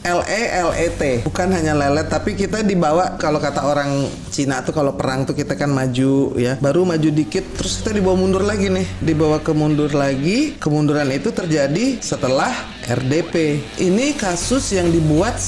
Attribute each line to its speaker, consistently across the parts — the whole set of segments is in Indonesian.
Speaker 1: LELET, bukan hanya lelet, tapi kita dibawa, kalau kata orang Cina tuh kalau perang tuh kita kan maju ya, baru maju dikit terus kita dibawa mundur lagi nih, dibawa ke mundur lagi. Kemunduran itu terjadi setelah RDP. Ini kasus yang dibuat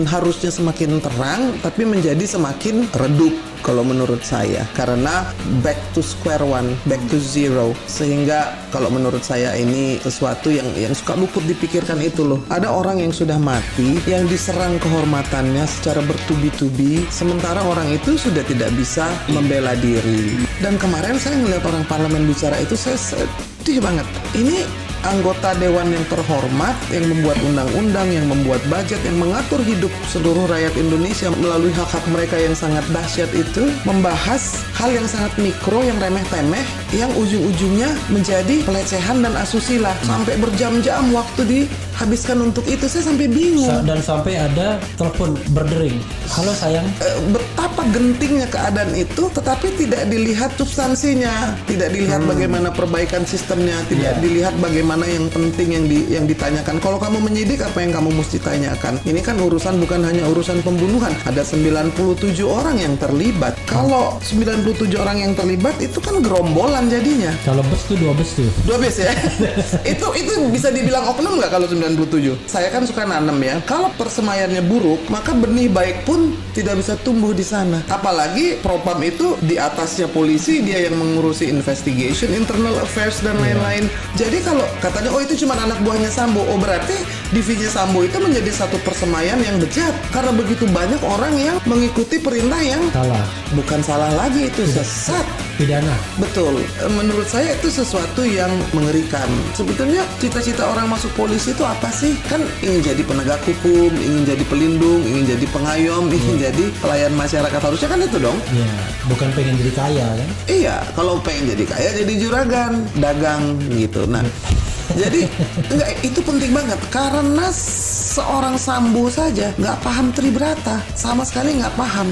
Speaker 1: harusnya semakin terang, tapi menjadi semakin redup kalau menurut saya, karena back to square one, back to zero. Sehingga kalau menurut saya ini sesuatu yang suka luput dipikirkan itu loh. Ada orang yang sudah mati, yang diserang kehormatannya secara bertubi-tubi, sementara orang itu sudah tidak bisa membela diri. Dan kemarin saya ngeliat orang parlemen bicara itu, saya sedih banget. Ini anggota dewan yang terhormat, yang membuat undang-undang, yang membuat budget, yang mengatur hidup seluruh rakyat Indonesia melalui hak-hak mereka yang sangat dahsyat itu, membahas hal yang sangat mikro, yang remeh-temeh, yang ujung-ujungnya menjadi pelecehan dan asusila. Sampai berjam-jam waktu dihabiskan untuk itu, saya sampai bingung.
Speaker 2: Dan sampai ada telepon berdering, halo sayang.
Speaker 1: Betapa gentingnya keadaan itu, tetapi tidak dilihat substansinya, tidak dilihat bagaimana perbaikan sistemnya, tidak dilihat bagaimana yang penting yang ditanyakan. Kalau kamu menyidik, apa yang kamu mesti tanyakan? Ini kan urusan, bukan hanya urusan pembunuhan. Ada 97 orang yang terlibat. Kalau 97 orang yang terlibat itu kan gerombolan jadinya.
Speaker 2: Kalau bus tuh 2 bus tuh.
Speaker 1: 2 bus ya. itu bisa dibilang oknum nggak kalau 97? Saya kan suka nanam ya. Kalau persemayannya buruk, maka benih baik pun tidak bisa tumbuh di sana. Apalagi propam itu di atasnya polisi, dia yang mengurusi investigation, internal affairs dan lain-lain. Jadi kalau katanya itu cuma anak buahnya Sambo, berarti divisinya Sambo itu menjadi satu persemayan yang bejat karena begitu banyak orang yang mengikuti perintah yang
Speaker 2: salah.
Speaker 1: Bukan salah lagi, itu sesat,
Speaker 2: pidana.
Speaker 1: Betul. Menurut saya itu sesuatu yang mengerikan. Sebetulnya cita-cita orang masuk polisi itu apa sih? Kan ingin jadi penegak hukum, ingin jadi pelindung, ingin jadi pengayom, ingin jadi pelayan masyarakat, harusnya kan itu dong.
Speaker 2: Iya, bukan pengen jadi kaya kan?
Speaker 1: Iya, kalau pengen jadi kaya jadi juragan, dagang gitu. Nah, jadi itu penting banget karena seorang Sambo saja nggak paham Tribrata, sama sekali nggak paham.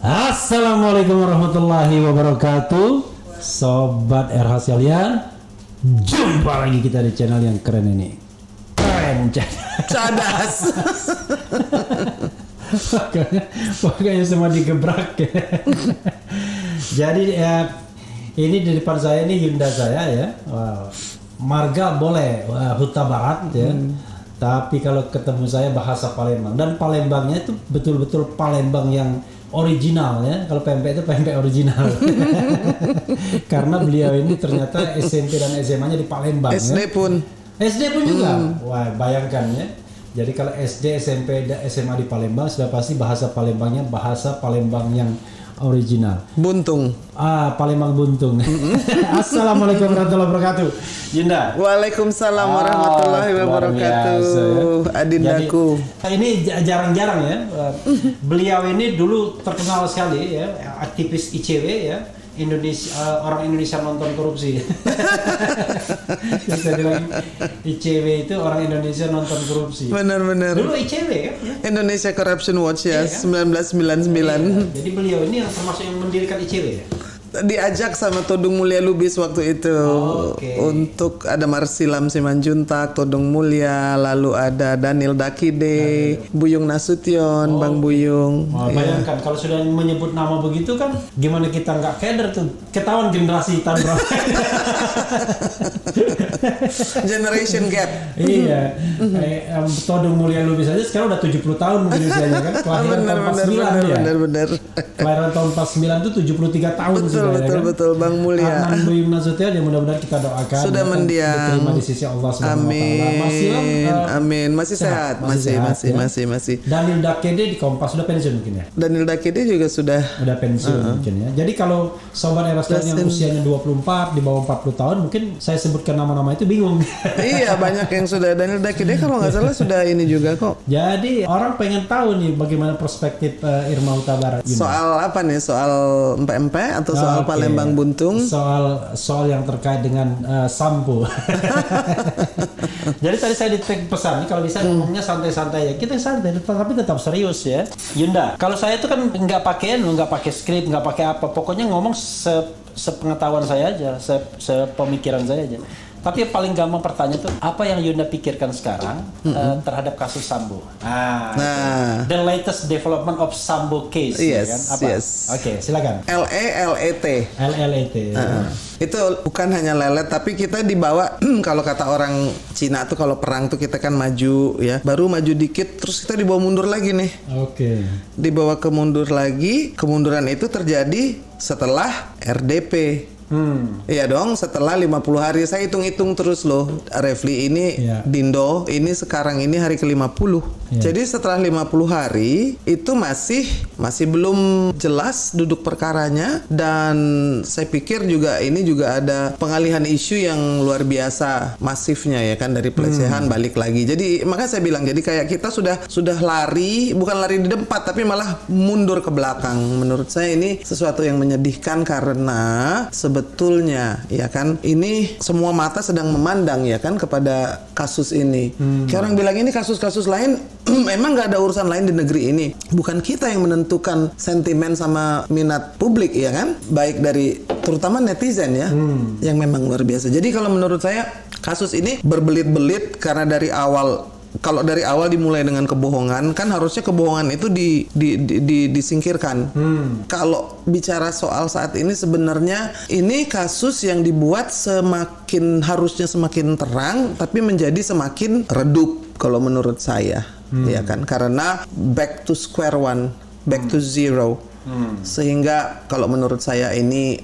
Speaker 2: Assalamualaikum warahmatullahi wabarakatuh, Sobat RH sekalian. Jumpa lagi kita di channel yang keren ini. Keren,
Speaker 1: cadas.
Speaker 2: Pokoknya semua digebrak. Jadi ini di depan saya ini Hyundai saya ya. Wow. Marga boleh Huta Barat ya. Tapi kalau ketemu saya bahasa Palembang, dan Palembangnya itu betul-betul Palembang yang original ya. Kalau pempek itu pempek original. Karena beliau ini ternyata SMP dan SMA-nya di Palembang.
Speaker 1: SD pun
Speaker 2: juga. Wah, bayangkan ya. Jadi kalau SD, SMP, dan SMA di Palembang, sudah pasti bahasa Palembangnya bahasa Palembang yang original.
Speaker 1: Buntung.
Speaker 2: Palembang buntung. Assalamualaikum warahmatullahi wabarakatuh. Yunda.
Speaker 1: Waalaikumsalam warahmatullahi wabarakatuh. Adindaku.
Speaker 2: Jadi, ini jarang-jarang ya. Beliau ini dulu terkenal sekali ya, aktivis ICW ya. Orang Indonesia nonton korupsi. Bisa bilang ICW itu orang Indonesia nonton korupsi.
Speaker 1: Benar-benar.
Speaker 2: Dulu ICW kan?
Speaker 1: Indonesia Corruption Watch ya,
Speaker 2: kan?
Speaker 1: 1999.
Speaker 2: Jadi beliau ini yang termasuk yang mendirikan ICW ya?
Speaker 1: Diajak sama Todung Mulia Lubis waktu itu. Untuk ada Marsilam Simanjuntak, Todung Mulia, lalu ada Daniel Dakide, Buyung Nasution, Bang Buyung.
Speaker 2: Bayangkan kalau sudah menyebut nama begitu kan, gimana kita nggak keder tuh, ketahuan generasi tahun berapa.
Speaker 1: Generation gap.
Speaker 2: Iya. Todung Mulia Lubis aja sekarang udah 70 tahun mungkin usianya kan. Kelahiran tahun 49 dia.
Speaker 1: Benar.
Speaker 2: Kelahiran tahun 49 itu 73 tahun. juga, ya kan?
Speaker 1: betul Bang Mulia.
Speaker 2: Aman Bu Yum Nasution, yang mudah-mudahan kita doakan
Speaker 1: Sudah
Speaker 2: ya kan,
Speaker 1: mendiang.
Speaker 2: diterima di sisi Allah Subhanahu wa taala. Masih
Speaker 1: Amin. Masih sehat. Masih.
Speaker 2: Daniel Dakede di Kompas sudah pensiun mungkin ya.
Speaker 1: Daniel Dakede juga sudah
Speaker 2: Pensiun mungkin ya. Jadi kalau sobat Erasmus yang usianya 24 di bawah 40 tahun mungkin saya sebutkan nama-nama itu bingung.
Speaker 1: Iya, banyak yang sudah. Daniel Dakede kalau nggak salah sudah ini juga kok.
Speaker 2: Jadi orang pengen tahu nih bagaimana perspektif Irma Huta Barat ini.
Speaker 1: Soal apa nih? Soal empek-empek atau soal
Speaker 2: Oke.
Speaker 1: Palembang Buntung?
Speaker 2: Soal yang terkait dengan sampo. Jadi tadi saya pesan nih kalau bisa ngomongnya santai-santai ya. Kita santai tapi tetap serius ya. Yunda, kalau saya itu kan nggak pakai skrip, nggak pakai apa. Pokoknya ngomong sepengetahuan saya aja, sepemikiran saya aja. Tapi yang paling gampang pertanyaan itu apa yang Yunda pikirkan sekarang terhadap kasus Sambo?
Speaker 1: Nah,
Speaker 2: the latest development of Sambo case,
Speaker 1: Yes,
Speaker 2: ya kan? Apa?
Speaker 1: yes.
Speaker 2: Oke, silakan.
Speaker 1: LET.
Speaker 2: LLET.
Speaker 1: Itu bukan hanya lelet, tapi kita dibawa kalau kata orang Cina tuh kalau perang tuh kita kan maju ya, baru maju dikit terus kita dibawa mundur lagi nih.
Speaker 2: Oke.
Speaker 1: Dibawa mundur lagi. Kemunduran itu terjadi setelah RDP. Iya dong, setelah 50 hari saya hitung-hitung terus loh, Refli ini Dindo ini sekarang ini hari ke-50. Jadi setelah 50 hari itu masih belum jelas duduk perkaranya, dan saya pikir juga ini juga ada pengalihan isu yang luar biasa masifnya ya kan, dari pelecehan balik lagi. Jadi makanya saya bilang, jadi kayak kita sudah lari, bukan lari di depan tapi malah mundur ke belakang. Menurut saya ini sesuatu yang menyedihkan karena sebetulnya ya kan ini semua mata sedang memandang ya kan kepada kasus ini. Kayak orang bilang ini kasus-kasus lain emang nggak ada urusan lain di negeri ini. Bukan kita yang menentukan sentimen sama minat publik ya kan, baik dari terutama netizen ya yang memang luar biasa. Jadi kalau menurut saya kasus ini berbelit-belit karena dari awal. Kalau dari awal dimulai dengan kebohongan, kan harusnya kebohongan itu disingkirkan. Kalau bicara soal saat ini sebenarnya ini kasus yang dibuat harusnya semakin terang, tapi menjadi semakin redup kalau menurut saya, ya kan? Karena back to square one, back to zero, sehingga kalau menurut saya ini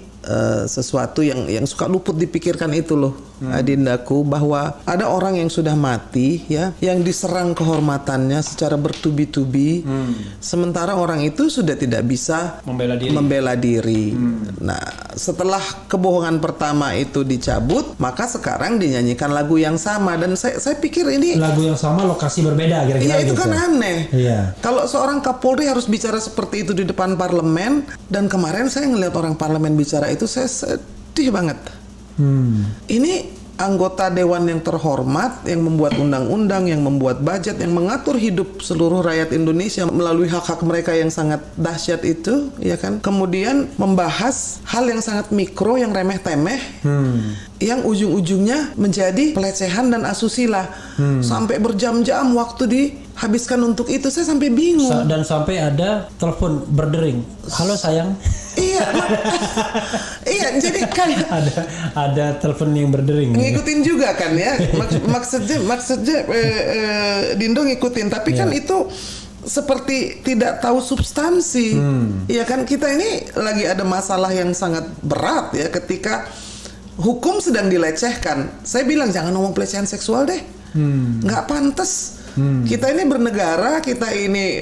Speaker 1: sesuatu yang suka luput dipikirkan itu loh, Adindaku, bahwa ada orang yang sudah mati ya, yang diserang kehormatannya secara bertubi-tubi, sementara orang itu sudah tidak bisa membela diri. Nah, setelah kebohongan pertama itu dicabut, maka sekarang dinyanyikan lagu yang sama, dan saya pikir ini
Speaker 2: lagu yang sama lokasi berbeda kira-kira.
Speaker 1: Iya, itu
Speaker 2: gitu.
Speaker 1: kan aneh.
Speaker 2: Iya.
Speaker 1: Kalau seorang Kapolri harus bicara seperti itu di depan parlemen, dan kemarin saya ngelihat orang parlemen bicara itu, saya sedih banget. Ini anggota dewan yang terhormat, yang membuat undang-undang, yang membuat budget, yang mengatur hidup seluruh rakyat Indonesia melalui hak-hak mereka yang sangat dahsyat itu, ya kan? Kemudian membahas hal yang sangat mikro, yang remeh-temeh, yang ujung-ujungnya menjadi pelecehan dan asusila. Sampai berjam-jam waktu dihabiskan untuk itu, saya sampai bingung.
Speaker 2: Dan sampai ada telepon berdering. Halo sayang.
Speaker 1: Iya, iya, jadi kan
Speaker 2: ada telepon yang berdering.
Speaker 1: Ngikutin juga kan ya, maksudnya Dindo ngikutin, tapi kan itu seperti tidak tahu substansi. Iya kan, kita ini lagi ada masalah yang sangat berat ya, ketika hukum sedang dilecehkan. Saya bilang jangan ngomong pelecehan seksual deh, nggak pantas. Kita ini bernegara, kita ini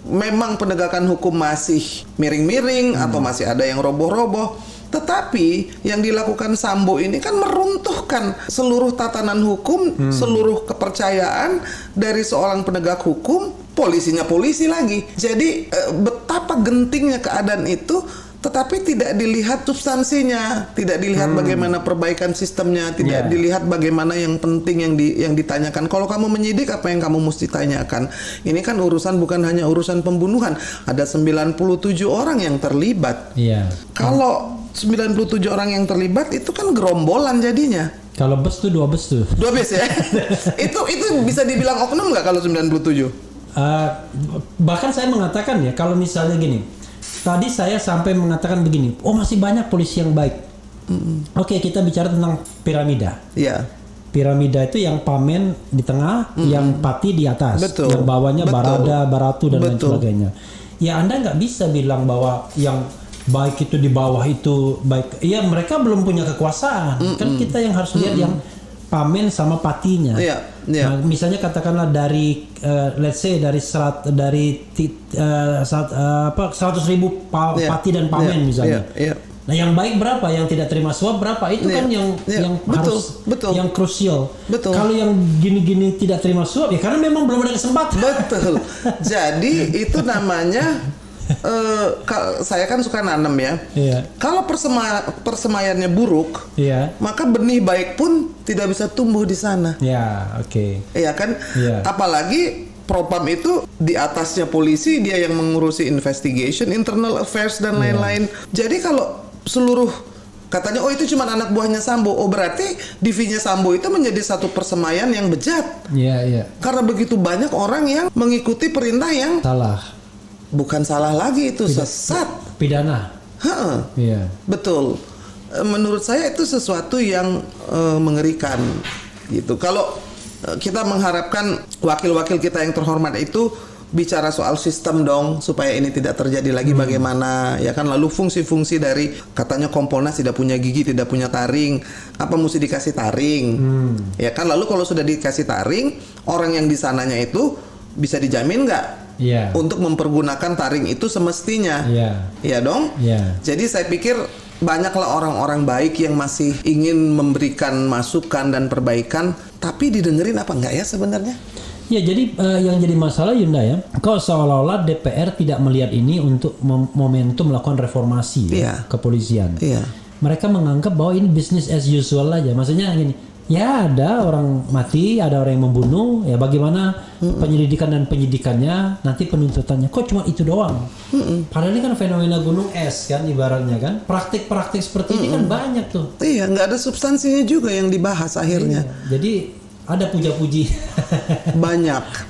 Speaker 1: memang penegakan hukum masih miring-miring atau masih ada yang roboh-roboh. Tetapi yang dilakukan Sambo ini kan meruntuhkan seluruh tatanan hukum, seluruh kepercayaan dari seorang penegak hukum, polisinya polisi lagi. Jadi betapa gentingnya keadaan itu, tetapi tidak dilihat substansinya, tidak dilihat bagaimana perbaikan sistemnya, tidak dilihat bagaimana yang penting yang ditanyakan. Kalau kamu menyidik, apa yang kamu mesti tanyakan? Ini kan urusan, bukan hanya urusan pembunuhan. Ada 97 orang yang terlibat. Kalau 97 orang yang terlibat itu kan gerombolan jadinya.
Speaker 2: Kalau bus tuh 2 bus tuh.
Speaker 1: 2 bus ya. itu bisa dibilang oknum nggak kalau 97?
Speaker 2: Bahkan saya mengatakan ya, kalau misalnya gini. Tadi saya sampai mengatakan begini, masih banyak polisi yang baik. Oke, kita bicara tentang piramida.
Speaker 1: Iya.
Speaker 2: Piramida itu yang Pamen di tengah, yang Pati di atas,
Speaker 1: Betul.
Speaker 2: yang bawahnya
Speaker 1: Betul.
Speaker 2: Barada, Baratu dan lain
Speaker 1: Betul.
Speaker 2: sebagainya. Ya Anda nggak bisa bilang bahwa yang baik itu di bawah itu baik, iya mereka belum punya kekuasaan. Kan kita yang harus lihat yang pamen sama patinya.
Speaker 1: Iya, iya.
Speaker 2: Nah, misalnya katakanlah dari let's say dari 100.000 pati dan pamen misalnya.
Speaker 1: Iya.
Speaker 2: Nah, yang baik berapa? Yang tidak terima suap berapa? Itu kan yang harus yang krusial.
Speaker 1: Betul.
Speaker 2: Kalau yang gini-gini tidak terima suap ya karena memang belum ada kesempatan.
Speaker 1: Betul. Jadi itu namanya saya kan suka nanam ya.
Speaker 2: Iya.
Speaker 1: Kalau persemaiannya buruk,
Speaker 2: Iya.
Speaker 1: maka benih baik pun tidak bisa tumbuh di sana.
Speaker 2: Ya, oke.
Speaker 1: Iya kan?
Speaker 2: Iya.
Speaker 1: Apalagi Propam itu di atasnya polisi, dia yang mengurusi investigation, internal affairs dan lain-lain. Jadi kalau seluruh katanya itu cuma anak buahnya Sambo, berarti divisinya Sambo itu menjadi satu persemaian yang bejat.
Speaker 2: Iya.
Speaker 1: Karena begitu banyak orang yang mengikuti perintah yang
Speaker 2: Salah.
Speaker 1: bukan salah lagi, itu sesat.
Speaker 2: Pidana.
Speaker 1: Heeh.
Speaker 2: Iya.
Speaker 1: Betul. Menurut saya itu sesuatu yang mengerikan gitu. Kalau kita mengharapkan wakil-wakil kita yang terhormat itu bicara soal sistem dong, supaya ini tidak terjadi lagi. Bagaimana ya kan, lalu fungsi-fungsi dari katanya Kompolnas tidak punya gigi, tidak punya taring, apa mesti dikasih taring ya kan, lalu kalau sudah dikasih taring, orang yang di sananya itu bisa dijamin nggak untuk mempergunakan taring itu semestinya? Iya dong. Jadi saya pikir banyaklah orang-orang baik yang masih ingin memberikan masukan dan perbaikan, tapi didengerin apa enggak ya sebenarnya?
Speaker 2: Ya, jadi yang jadi masalah Yunda ya, kok seolah-olah DPR tidak melihat ini untuk momentum melakukan reformasi kepolisian. Mereka menganggap bahwa ini business as usual aja. Maksudnya gini, ya ada orang mati, ada orang yang membunuh, ya bagaimana penyelidikan dan penyidikannya, nanti penuntutannya, kok cuma itu doang. Padahal ini kan fenomena gunung es kan ibaratnya kan. Praktik-praktik seperti ini kan banyak tuh.
Speaker 1: Iya, nggak ada substansinya juga yang dibahas akhirnya.
Speaker 2: Jadi ada puja-puji.
Speaker 1: Banyak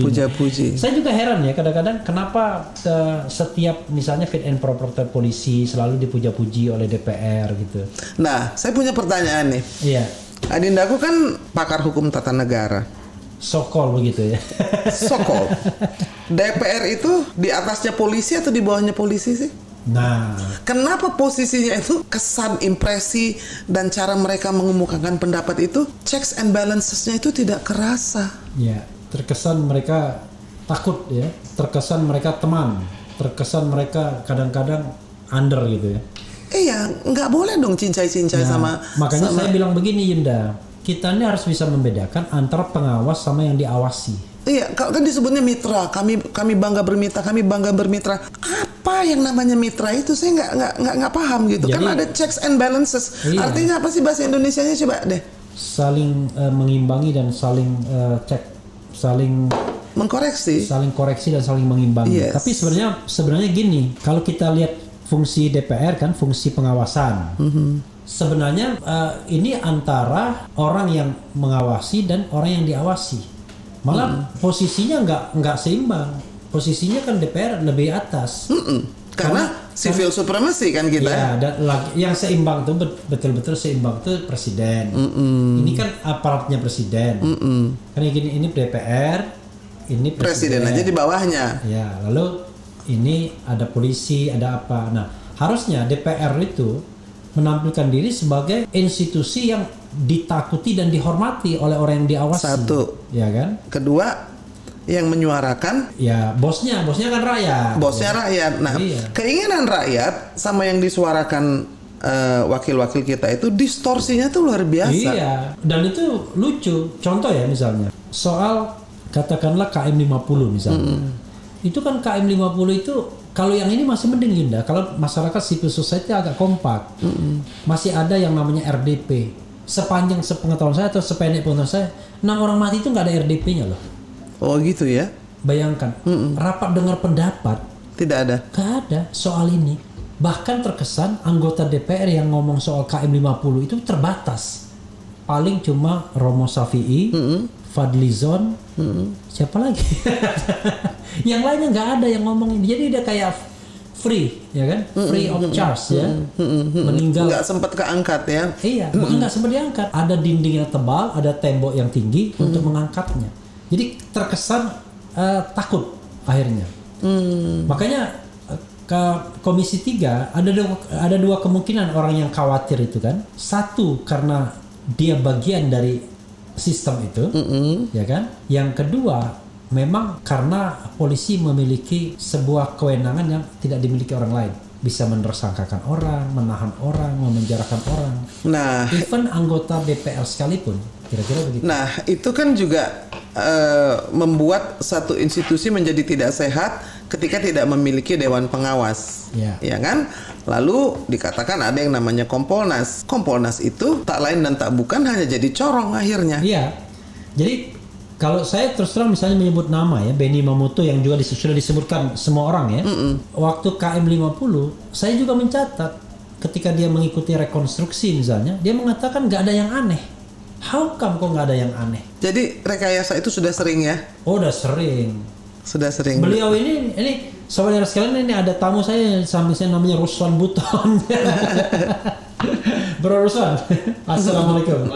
Speaker 1: puja-puji.
Speaker 2: Saya juga heran ya kadang-kadang kenapa setiap misalnya fit and proper test polisi selalu dipuja-puji oleh DPR gitu.
Speaker 1: Nah, saya punya pertanyaan nih.
Speaker 2: Iya.
Speaker 1: Adindaku kan pakar hukum tata negara.
Speaker 2: Sokol begitu ya.
Speaker 1: Sokol. DPR itu di atasnya polisi atau di bawahnya polisi sih?
Speaker 2: Nah,
Speaker 1: kenapa posisinya itu kesan, impresi, dan cara mereka mengemukakan pendapat itu checks and balancesnya itu tidak kerasa.
Speaker 2: Ya, terkesan mereka takut ya, terkesan mereka teman, terkesan mereka kadang-kadang under gitu ya.
Speaker 1: Iya, nggak boleh dong cincai-cincai sama.
Speaker 2: Makanya saya bilang begini Yunda, kita ini harus bisa membedakan antara pengawas sama yang diawasi.
Speaker 1: Iya, kalau kan disebutnya mitra, kami bangga bermitra. Apa yang namanya mitra itu saya nggak paham gitu. Jadi, kan ada checks and balances. Iya. Artinya apa sih bahasa Indonesianya, coba deh?
Speaker 2: Saling mengimbangi dan saling cek, saling
Speaker 1: mengkoreksi,
Speaker 2: saling koreksi dan saling mengimbangi.
Speaker 1: Yes.
Speaker 2: Tapi sebenarnya gini, kalau kita lihat fungsi DPR kan fungsi pengawasan. Sebenarnya ini antara orang yang mengawasi dan orang yang diawasi. Malah posisinya nggak seimbang. Posisinya kan DPR lebih atas.
Speaker 1: Karena civil supremacy kan kita.
Speaker 2: Ya, dan yang seimbang tuh betul-betul seimbang tuh presiden. Ini kan aparatnya presiden. Karena ini DPR, ini
Speaker 1: presiden aja di bawahnya.
Speaker 2: Ya, lalu ini ada polisi, ada apa. Nah, harusnya DPR itu menampilkan diri sebagai institusi yang ditakuti dan dihormati oleh orang yang diawasi.
Speaker 1: Satu,
Speaker 2: ya kan?
Speaker 1: Kedua, yang menyuarakan,
Speaker 2: ya bosnya kan rakyat.
Speaker 1: Bosnya
Speaker 2: ya.
Speaker 1: Rakyat. Nah, keinginan rakyat sama yang disuarakan wakil-wakil kita itu distorsinya tuh luar biasa.
Speaker 2: Iya, dan itu lucu. Contoh ya misalnya, soal katakanlah KM50 misalnya. Itu kan KM50 itu kalau yang ini masih mending Yunda. Kalau masyarakat civil society agak kompak. Masih ada yang namanya RDP. Sepanjang sepengetahuan saya atau sependek pengetahuan saya, 6 orang mati itu nggak ada RDP-nya loh.
Speaker 1: Oh gitu ya?
Speaker 2: Bayangkan, rapat dengar pendapat
Speaker 1: tidak ada.
Speaker 2: Nggak ada soal ini. Bahkan terkesan anggota DPR yang ngomong soal KM50 itu terbatas. Paling cuma Romo Safi'i, Fadlizon, siapa lagi? Yang lainnya nggak ada yang ngomong ini. Jadi dia kayak free, ya kan? Free of charge ya. Meninggal.
Speaker 1: Nggak sempat keangkat ya?
Speaker 2: Iya, bukan nggak sempat diangkat. Ada dinding yang tebal, ada tembok yang tinggi untuk mengangkatnya. Jadi terkesan takut akhirnya. Makanya ke Komisi 3 ada dua kemungkinan orang yang khawatir itu kan. Satu karena dia bagian dari sistem itu, ya kan. Yang kedua memang karena polisi memiliki sebuah kewenangan yang tidak dimiliki orang lain. Bisa menersangkakan orang, menahan orang, memenjarakan orang.
Speaker 1: Nah,
Speaker 2: Even anggota DPR sekalipun, kira-kira begitu.
Speaker 1: nah itu kan juga membuat satu institusi menjadi tidak sehat ketika tidak memiliki dewan pengawas, ya kan? Lalu dikatakan ada yang namanya Kompolnas. Kompolnas itu tak lain dan tak bukan hanya jadi corong akhirnya.
Speaker 2: Iya. Jadi kalau saya terus terang misalnya menyebut nama ya, Benny Mamoto yang juga sudah disebutkan semua orang ya. Waktu KM50, saya juga mencatat ketika dia mengikuti rekonstruksi misalnya, dia mengatakan nggak ada yang aneh. How come kok nggak ada yang aneh?
Speaker 1: Jadi rekayasa itu sudah sering ya?
Speaker 2: Oh, udah sering.
Speaker 1: Sudah sering.
Speaker 2: Beliau ini saudara sekalian, ini ada tamu saya namanya Ruslan Buton. Bro Ruslan, assalamualaikum.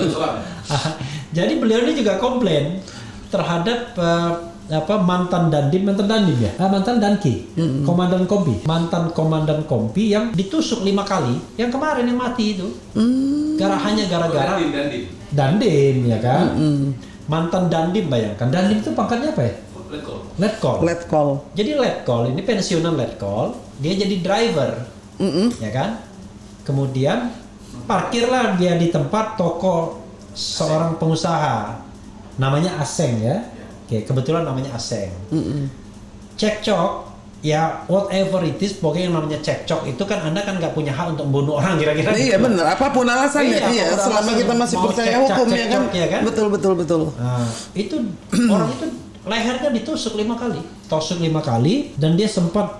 Speaker 2: Jadi beliau ini juga komplain terhadap mantan Dandim ya, mantan Danki, komandan Kompi, mantan komandan Kompi yang ditusuk 5 kali, yang kemarin yang mati itu, hanya gara-gara Dandim ya kan, mantan Dandim, bayangkan Dandim itu pangkatnya apa ya? Letkol. Jadi Letkol ini pensiunan Letkol, dia jadi driver, ya kan, kemudian parkirlah dia di tempat toko seorang pengusaha, namanya Aseng ya. Oke, kebetulan namanya Aseng. Cekcok, ya whatever it is, pokoknya yang namanya cekcok itu kan Anda kan nggak punya hak untuk membunuh orang kira-kira.
Speaker 1: Iya gitu. Benar, apapun alasannya. Iya, selama kita masih percaya hukum ya kan. Betul.
Speaker 2: Nah, itu orang itu lehernya ditusuk 5 kali. Tusuk 5 kali dan dia sempat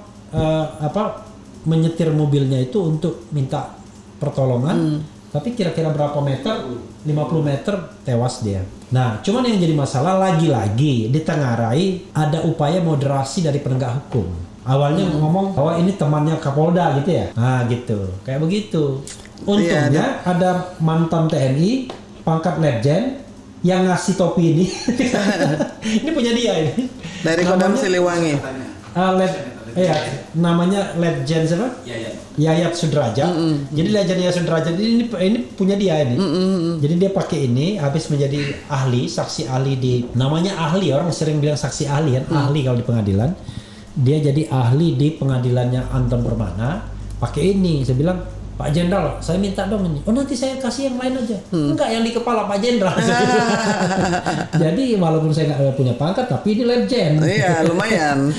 Speaker 2: menyetir mobilnya itu untuk minta pertolongan. Tapi kira-kira berapa meter? 50 meter tewas dia. Nah, cuman yang jadi masalah lagi-lagi ditengarai ada upaya moderasi dari penegak hukum. Awalnya ngomong bahwa ini temannya Kapolda gitu ya. Nah, gitu. Kayak begitu. Untungnya ada mantan TNI pangkat Letjen yang ngasih topi ini. Ini punya dia ini.
Speaker 1: Dari Kodam Siliwangi.
Speaker 2: Namanya Letjen siapa? Yayat Sudrajat. Jadi Letjen Yayat Sudrajat ini punya dia ini. Jadi dia pakai ini habis menjadi ahli, saksi ahli namanya ahli, orang sering bilang saksi ahli kan, ahli kalau di pengadilan. Dia jadi ahli di pengadilannya Anton Permana, pakai ini. Saya bilang, Pak Jenderal, saya minta dong ini. Oh, nanti saya kasih yang lain aja. Enggak, yang di kepala Pak Jenderal. Jadi walaupun saya nggak punya pangkat, tapi ini Letjen.
Speaker 1: Iya, lumayan.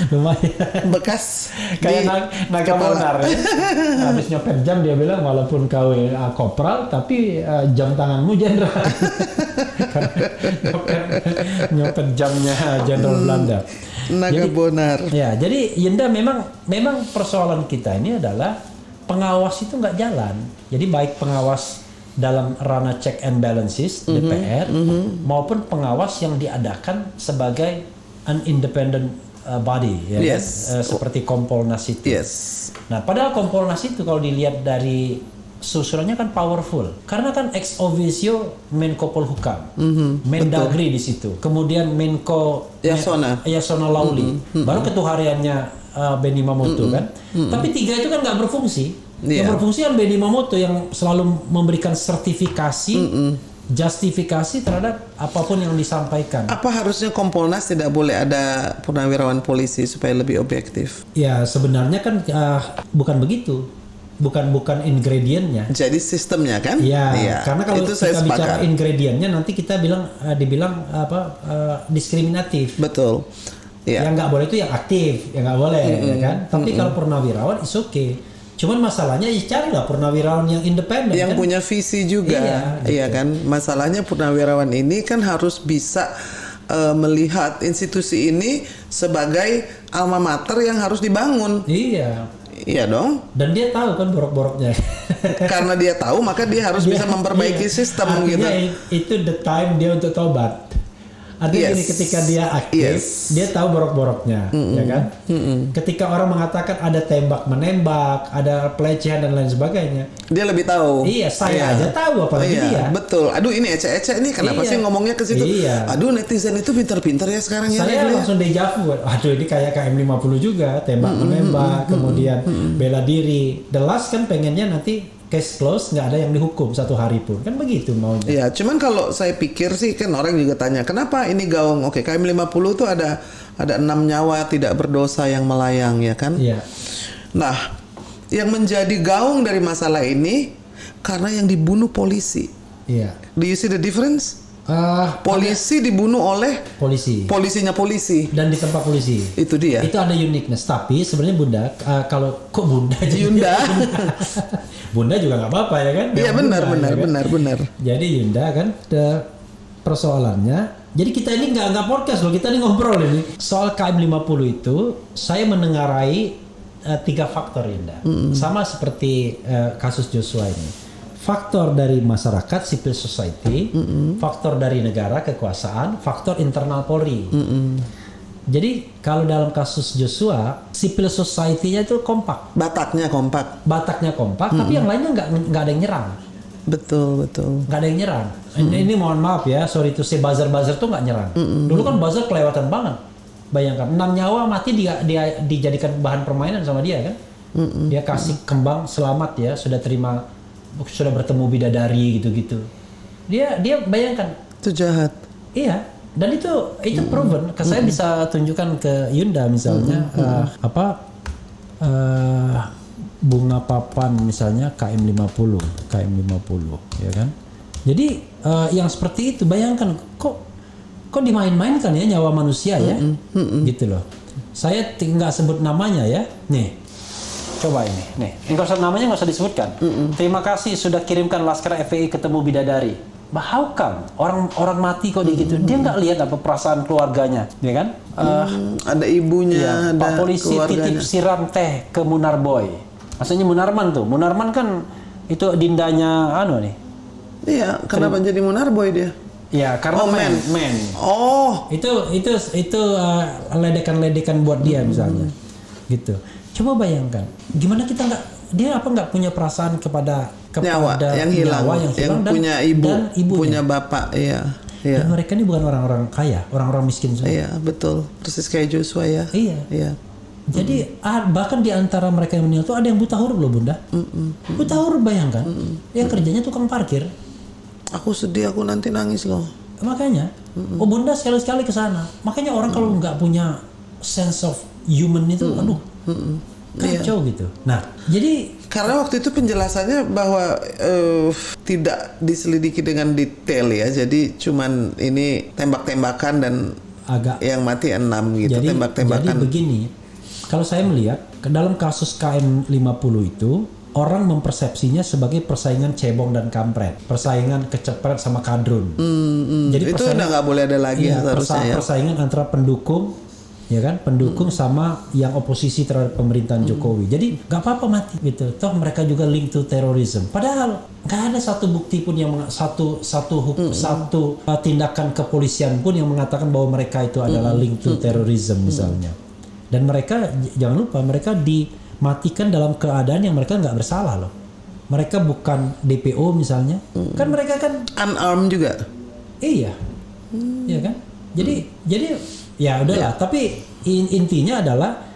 Speaker 2: Bekas kayak naga Polnar. Ya. Habis nyopet jam dia bilang, walaupun kau kopral, tapi jam tanganmu Jenderal. nyopet jamnya Jenderal Belanda.
Speaker 1: Naga Bonar.
Speaker 2: Ya, jadi Yenda memang persoalan kita ini adalah pengawas itu nggak jalan. Jadi baik pengawas dalam ranah check and balances DPR maupun pengawas yang diadakan sebagai an independent body, ya, seperti Kompolnas itu. Nah, padahal Kompolnas itu kalau dilihat dari susulannya kan powerful, karena kan ex officio Menko Polhukam, Mendagri di situ, kemudian Menko Yasona Lauli, baru ketua hariannya Benny Mamoto kan. Tapi 3 itu kan nggak berfungsi. Yang berfungsi kan Benny Mamoto yang selalu memberikan sertifikasi, justifikasi terhadap apapun yang disampaikan.
Speaker 1: Apa harusnya Kompolnas tidak boleh ada purnawirawan polisi supaya lebih objektif?
Speaker 2: Ya sebenarnya kan bukan begitu. Bukan ingredientnya.
Speaker 1: Jadi sistemnya kan?
Speaker 2: Iya. Karena kalau
Speaker 1: itu
Speaker 2: kita bicara ingredientnya nanti kita dibilang diskriminatif.
Speaker 1: Betul.
Speaker 2: Yang nggak boleh itu yang aktif, yang nggak boleh, ya kan? Tapi kalau purnawirawan is okay. Cuman masalahnya carilah purnawirawan yang independen,
Speaker 1: yang
Speaker 2: kan?
Speaker 1: punya visi juga, iya kan? Masalahnya purnawirawan ini kan harus bisa melihat institusi ini sebagai alma mater yang harus dibangun. Iya dong.
Speaker 2: Dan dia tahu kan borok-boroknya.
Speaker 1: Karena dia tahu, maka dia harus bisa memperbaiki sistem.
Speaker 2: Artinya gitu. Itu the time dia untuk tobat. Artinya gini, ketika dia aktif, dia tahu borok-boroknya, ya kan? Ketika orang mengatakan ada tembak menembak, ada pelecehan dan lain sebagainya,
Speaker 1: dia lebih tahu.
Speaker 2: Iya, saya aja tahu apalagi dia.
Speaker 1: Betul. Aduh, ini ecek-ecek nih, kenapa sih ngomongnya ke situ?
Speaker 2: Iya.
Speaker 1: Aduh, netizen itu pinter-pinter ya sekarang ya.
Speaker 2: Saya langsung dejavu. Aduh, ini kayak KM50 juga, tembak menembak, kemudian bela diri. The Last kan pengennya nanti case close, nggak ada yang dihukum 1 hari pun, kan begitu maunya.
Speaker 1: Iya, cuman kalau saya pikir sih, kan orang juga tanya kenapa ini gaung. Oke, KM50 tuh ada 6 nyawa tidak berdosa yang melayang, ya kan?
Speaker 2: Iya.
Speaker 1: Nah, yang menjadi gaung dari masalah ini karena yang dibunuh polisi.
Speaker 2: Iya.
Speaker 1: Do you see the difference? Polisi dibunuh oleh polisinya polisi
Speaker 2: dan di tempat polisi.
Speaker 1: Itu dia.
Speaker 2: Itu ada uniqueness. Tapi sebenarnya Bunda, kalau kok Bunda
Speaker 1: Yunda
Speaker 2: Bunda juga nggak apa-apa ya kan?
Speaker 1: Iya, benar. Jadi
Speaker 2: Yunda kan persoalannya. Jadi kita ini nggak podcast loh, kita ini ngobrol ini soal KM50 itu. Saya menengarai 3 faktor, Yunda. Sama seperti kasus Joshua ini. Faktor dari masyarakat, civil society, faktor dari negara, kekuasaan, faktor internal Polri. Jadi kalau dalam kasus Joshua, civil society-nya itu kompak.
Speaker 1: Bataknya kompak,
Speaker 2: tapi yang lainnya nggak ada yang nyerang.
Speaker 1: Betul.
Speaker 2: Nggak ada yang nyerang. Ini mohon maaf ya, sorry to say, buzzer tuh nggak nyerang. Dulu kan buzzer kelewatan banget. Bayangkan 6 nyawa mati dia dijadikan bahan permainan sama dia kan. Dia kasih kembang selamat ya, sudah bertemu bidadari gitu-gitu. Dia bayangkan.
Speaker 1: Itu jahat.
Speaker 2: Iya. Dan itu proven. Saya bisa tunjukkan ke Yunda misalnya bunga papan misalnya KM50, ya kan. Jadi yang seperti itu, bayangkan kok dimain-mainkan ya nyawa manusia ya, gitu loh. Saya nggak sebut namanya ya, nih. Coba ini nggak usah namanya, nggak usah disebutkan. Terima kasih sudah kirimkan Laskar FPI ketemu bidadari. How come orang mati kok gitu? Dia nggak lihat apa perasaan keluarganya, ya kan?
Speaker 1: Ada ibunya,
Speaker 2: ada
Speaker 1: Pak
Speaker 2: polisi
Speaker 1: keluarganya.
Speaker 2: titip siram teh ke Munarboy. Maksudnya Munarman kan itu dindanya nih.
Speaker 1: Iya, kenapa jadi Munarboy dia?
Speaker 2: Ya karena men.
Speaker 1: Oh,
Speaker 2: itu ledekan buat dia misalnya, gitu. Coba bayangkan, gimana kita nggak punya perasaan kepada
Speaker 1: nyawa yang hilang dan punya ibu,
Speaker 2: dan ibunya.
Speaker 1: Punya bapak, iya.
Speaker 2: Dan mereka ini bukan orang-orang kaya, orang-orang miskin semua.
Speaker 1: Iya, betul. Persis kayak Joshua ya.
Speaker 2: Iya. Jadi bahkan di antara mereka yang meninggal itu ada yang buta huruf loh, Bunda. Buta huruf, bayangkan. Yang kerjanya tukang parkir.
Speaker 1: Aku sedih, aku nanti nangis loh.
Speaker 2: Makanya, Bunda sekali-sekali ke sana. Makanya orang kalau nggak punya sense of human itu, kacau gitu. Nah, jadi
Speaker 1: karena waktu itu penjelasannya bahwa tidak diselidiki dengan detail ya. Jadi cuman ini tembak-tembakan dan
Speaker 2: agak
Speaker 1: yang mati 6 gitu, tembak-tembakan.
Speaker 2: Jadi begini, kalau saya melihat dalam kasus KM50 itu orang mempersepsinya sebagai persaingan cebong dan kampret, persaingan kecepret sama kadrun.
Speaker 1: Jadi itu udah nggak boleh ada lagi seharusnya.
Speaker 2: Persaingan antara pendukung, ya kan, sama yang oposisi terhadap pemerintahan Jokowi. Jadi nggak apa-apa mati gitu. Toh mereka juga link to terrorism. Padahal nggak ada satu bukti pun yang satu tindakan kepolisian pun yang mengatakan bahwa mereka itu adalah link to terrorism misalnya. Dan mereka, jangan lupa, mereka dimatikan dalam keadaan yang mereka nggak bersalah loh. Mereka bukan DPO misalnya. Kan mereka kan
Speaker 1: unarmed juga.
Speaker 2: Iya. Iya kan? Jadi ya udahlah, tapi intinya adalah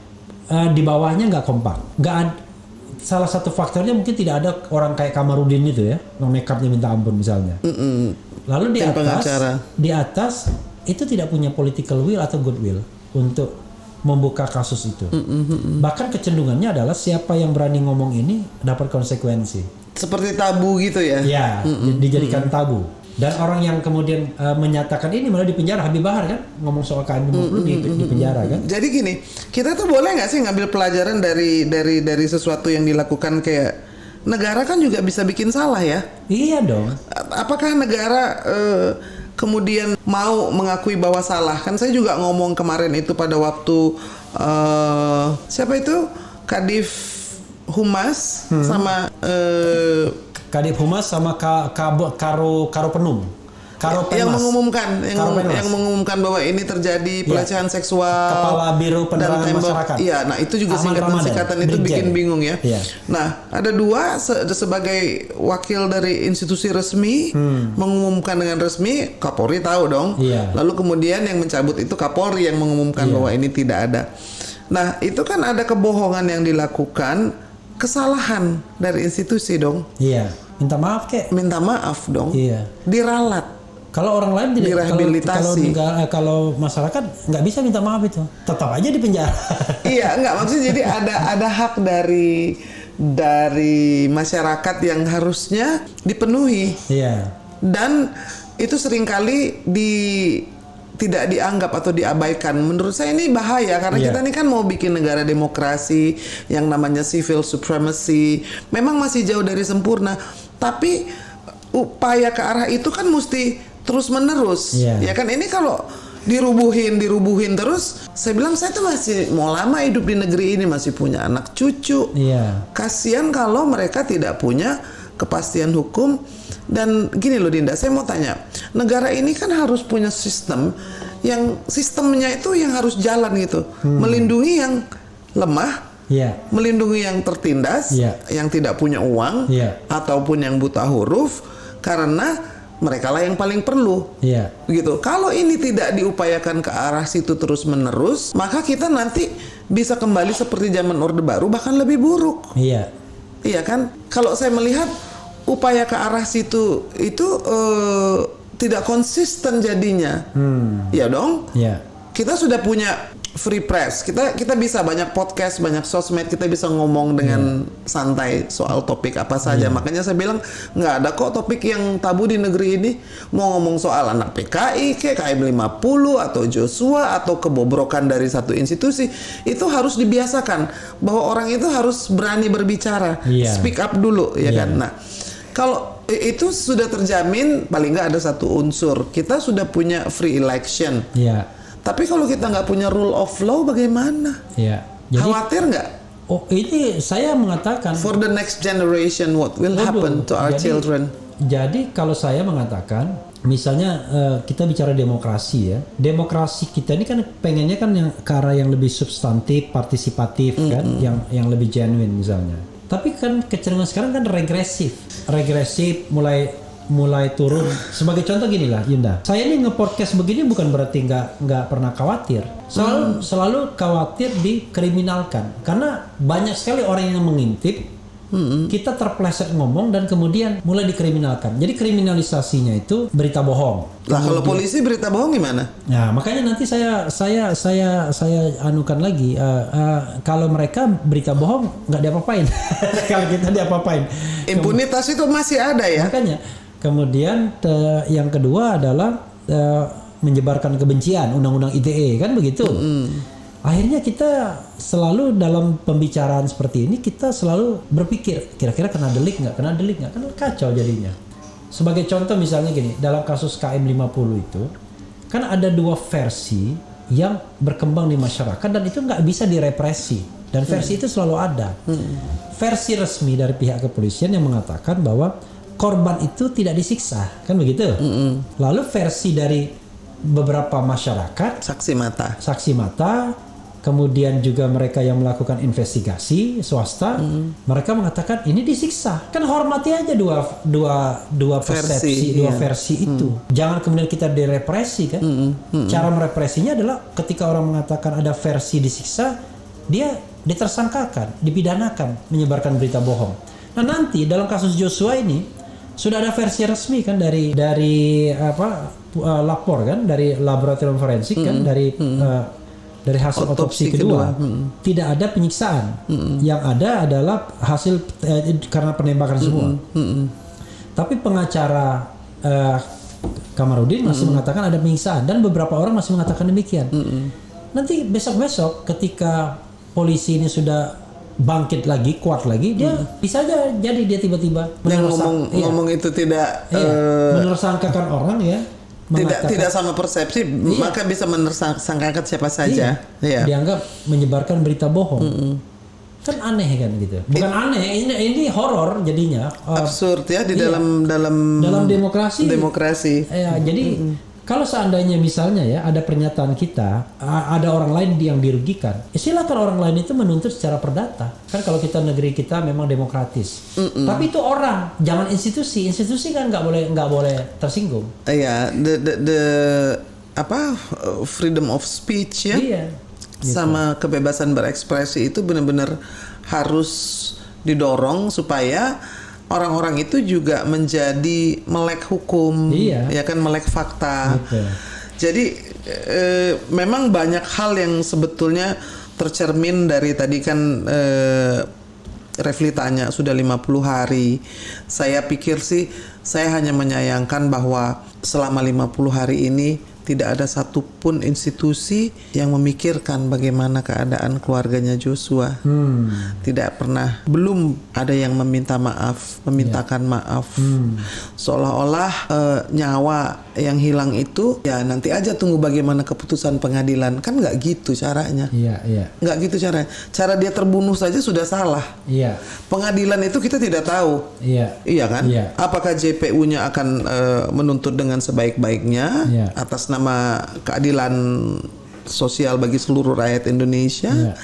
Speaker 2: di bawahnya nggak kompak. Salah satu faktornya mungkin tidak ada orang kayak Kamarudin itu ya, yang makeupnya minta ampun misalnya. Lalu di atas itu tidak punya political will atau goodwill untuk membuka kasus itu. Bahkan kecenderungannya adalah siapa yang berani ngomong ini dapat konsekuensi.
Speaker 1: Seperti tabu gitu ya?
Speaker 2: Ya, dijadikan tabu. Dan orang yang kemudian menyatakan ini malah dipenjara. Habib Bahar kan ngomong soal KM50 di penjara kan.
Speaker 1: Jadi gini, kita tuh boleh nggak sih ngambil pelajaran dari sesuatu yang dilakukan, kayak negara kan juga bisa bikin salah ya?
Speaker 2: Iya dong.
Speaker 1: Apakah negara kemudian mau mengakui bahwa salah? Kan saya juga ngomong kemarin itu pada waktu siapa itu Kadif Humas sama
Speaker 2: Kadif Humas sama Karo Penum.
Speaker 1: yang mengumumkan yang mengumumkan bahwa ini terjadi pelecehan seksual,
Speaker 2: Kepala Biro Penerangan Masyarakat.
Speaker 1: Iya, nah itu juga singkatan itu bikin bingung ya. Nah, ada dua sebagai wakil dari institusi resmi mengumumkan dengan resmi, Kapolri tahu dong. Lalu kemudian yang mencabut itu Kapolri yang mengumumkan bahwa ini tidak ada. Nah, itu kan ada kebohongan yang dilakukan, kesalahan dari institusi dong.
Speaker 2: Iya. Minta maaf kek.
Speaker 1: Minta maaf dong.
Speaker 2: Iya.
Speaker 1: Diralat.
Speaker 2: Kalau orang lain tidak,
Speaker 1: direhabilitasi.
Speaker 2: Kalau masyarakat nggak bisa minta maaf itu, tetap aja di penjara.
Speaker 1: Iya, nggak, maksudnya jadi ada hak dari masyarakat yang harusnya dipenuhi.
Speaker 2: Iya.
Speaker 1: Dan itu seringkali tidak dianggap atau diabaikan. Menurut saya ini bahaya karena kita ini kan mau bikin negara demokrasi yang namanya civil supremacy. Memang masih jauh dari sempurna, tapi upaya ke arah itu kan mesti terus menerus. Ya kan, ini kalau dirubuhin terus, saya bilang saya tuh masih mau lama hidup di negeri ini, masih punya anak cucu. Kasihan kalau mereka tidak punya kepastian hukum. Dan gini loh Dinda, saya mau tanya, negara ini kan harus punya sistemnya itu yang harus jalan gitu, melindungi yang lemah, melindungi yang tertindas, yang tidak punya uang, ataupun yang buta huruf, karena mereka lah yang paling perlu. Gitu. Kalau ini tidak diupayakan ke arah situ terus menerus, maka kita nanti bisa kembali seperti zaman Orde Baru, bahkan lebih buruk. Iya kan? Kalau saya melihat upaya ke arah situ itu tidak konsisten jadinya. Ya dong. Kita sudah punya free press, kita bisa banyak podcast, banyak sosmed, kita bisa ngomong dengan santai soal topik apa saja. Makanya saya bilang nggak ada kok topik yang tabu di negeri ini. Mau ngomong soal anak PKI, kayak KM 50 atau Joshua atau kebobrokan dari satu institusi, itu harus dibiasakan bahwa orang itu harus berani berbicara, speak up dulu, ya kan. Nah, kalau itu sudah terjamin, paling nggak ada satu unsur, kita sudah punya free election. Tapi kalau kita nggak punya rule of law, bagaimana?
Speaker 2: Jadi,
Speaker 1: khawatir nggak?
Speaker 2: Oh, ini saya mengatakan
Speaker 1: for the next generation, what will happen to our children?
Speaker 2: Jadi kalau saya mengatakan, misalnya kita bicara demokrasi ya, demokrasi kita ini kan pengennya kan yang ke arah yang lebih substantif, partisipatif kan, yang lebih genuine misalnya. Tapi kan kecenderungan sekarang kan regresif, mulai turun. Sebagai contoh gini lah Yunda, saya ini nge-podcast begini bukan berarti nggak pernah khawatir. Selalu khawatir dikriminalkan karena banyak sekali orang yang mengintip. Kita terpleset ngomong dan kemudian mulai dikriminalkan. Jadi kriminalisasinya itu berita bohong.
Speaker 1: Lah kalau polisi berita bohong gimana?
Speaker 2: Nah makanya nanti saya anukan lagi. Kalau mereka berita bohong nggak diapa-apain. Kalau kita diapa-apain. Impunitas
Speaker 1: itu masih ada ya.
Speaker 2: Makanya. Kemudian yang kedua adalah menyebarkan kebencian, undang-undang ITE kan begitu. Akhirnya kita selalu dalam pembicaraan seperti ini kita selalu berpikir kira-kira kena delik nggak, kan kacau jadinya. Sebagai contoh misalnya gini, dalam kasus KM 50 itu kan ada dua versi yang berkembang di masyarakat dan itu nggak bisa direpresi, dan versi itu selalu ada. Versi resmi dari pihak kepolisian yang mengatakan bahwa korban itu tidak disiksa, kan begitu. Lalu versi dari beberapa masyarakat, saksi mata, kemudian juga mereka yang melakukan investigasi swasta, mereka mengatakan ini disiksa. Kan hormati aja dua persepsi, dua versi itu. Jangan kemudian kita direpresi kan. Cara merepresinya adalah ketika orang mengatakan ada versi disiksa, dia ditersangkakan, dipidanakan, menyebarkan berita bohong. Nah nanti dalam kasus Joshua ini sudah ada versi resmi kan dari lapor kan, dari laboratorium forensik kan, dari hasil otopsi kedua. Tidak ada penyiksaan. Yang ada adalah hasil karena penembakan semua. Tapi pengacara Kamarudin masih mengatakan ada penyiksaan dan beberapa orang masih mengatakan demikian. Nanti besok-besok ketika polisi ini sudah bangkit lagi, kuat lagi, dia bisa aja jadi dia tiba-tiba
Speaker 1: ngomong itu tidak
Speaker 2: menersangkakan orang ya,
Speaker 1: tidak sama persepsi, maka bisa menersangkakan siapa saja.
Speaker 2: Dianggap menyebarkan berita bohong. Kan aneh kan gitu. Bukan aneh, ini horor jadinya.
Speaker 1: Absurd ya di
Speaker 2: iya.
Speaker 1: dalam
Speaker 2: demokrasi. Ya, jadi kalau seandainya misalnya ya ada pernyataan kita, ada orang lain yang dirugikan, silakan orang lain itu menuntut secara perdata. Kan kalau kita negeri kita memang demokratis. Tapi itu orang, jangan institusi. Institusi kan nggak boleh tersinggung.
Speaker 1: Iya, the freedom of speech ya.
Speaker 2: Iya.
Speaker 1: Sama kebebasan berekspresi itu benar-benar harus didorong supaya orang-orang itu juga menjadi melek hukum, ya kan, melek fakta.
Speaker 2: Betul.
Speaker 1: Jadi memang banyak hal yang sebetulnya tercermin dari tadi kan Refli tanya sudah 50 hari. Saya pikir sih saya hanya menyayangkan bahwa selama 50 hari ini tidak ada satupun institusi yang memikirkan bagaimana keadaan keluarganya Joshua. Tidak pernah, belum ada yang memintakan maaf. Seolah-olah nyawa yang hilang itu ya nanti aja tunggu bagaimana keputusan pengadilan. Kan nggak gitu caranya. Nggak gitu caranya. Cara dia terbunuh saja sudah salah. Pengadilan itu kita tidak tahu. Iya kan? Apakah JPU-nya akan menuntut dengan sebaik-baiknya atas nama keadilan sosial bagi seluruh rakyat Indonesia?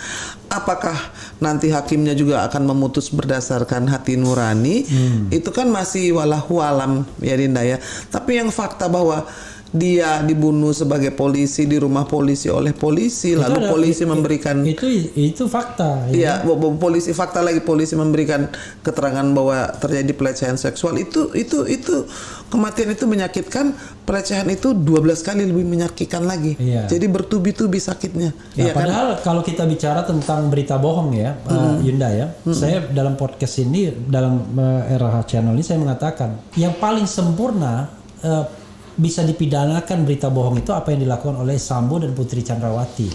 Speaker 1: Apakah nanti hakimnya juga akan memutus berdasarkan hati nurani? Itu kan masih walahu alam ya Dinda ya. Tapi yang fakta bahwa dia dibunuh sebagai polisi di rumah polisi oleh polisi, lalu polisi memberikan
Speaker 2: itu fakta.
Speaker 1: Iya, polisi fakta lagi, polisi memberikan keterangan bahwa terjadi pelecehan seksual. Itu kematian itu menyakitkan, pelecehan itu 12 kali lebih menyakitkan lagi. Jadi bertubi-tubi sakitnya.
Speaker 2: Ya, padahal kalau kita bicara tentang berita bohong ya, Yunda ya, saya dalam podcast ini, dalam RH Channel ini saya mengatakan yang paling sempurna bisa dipidanakan berita bohong itu apa yang dilakukan oleh Sambo dan Putri Chandrawati.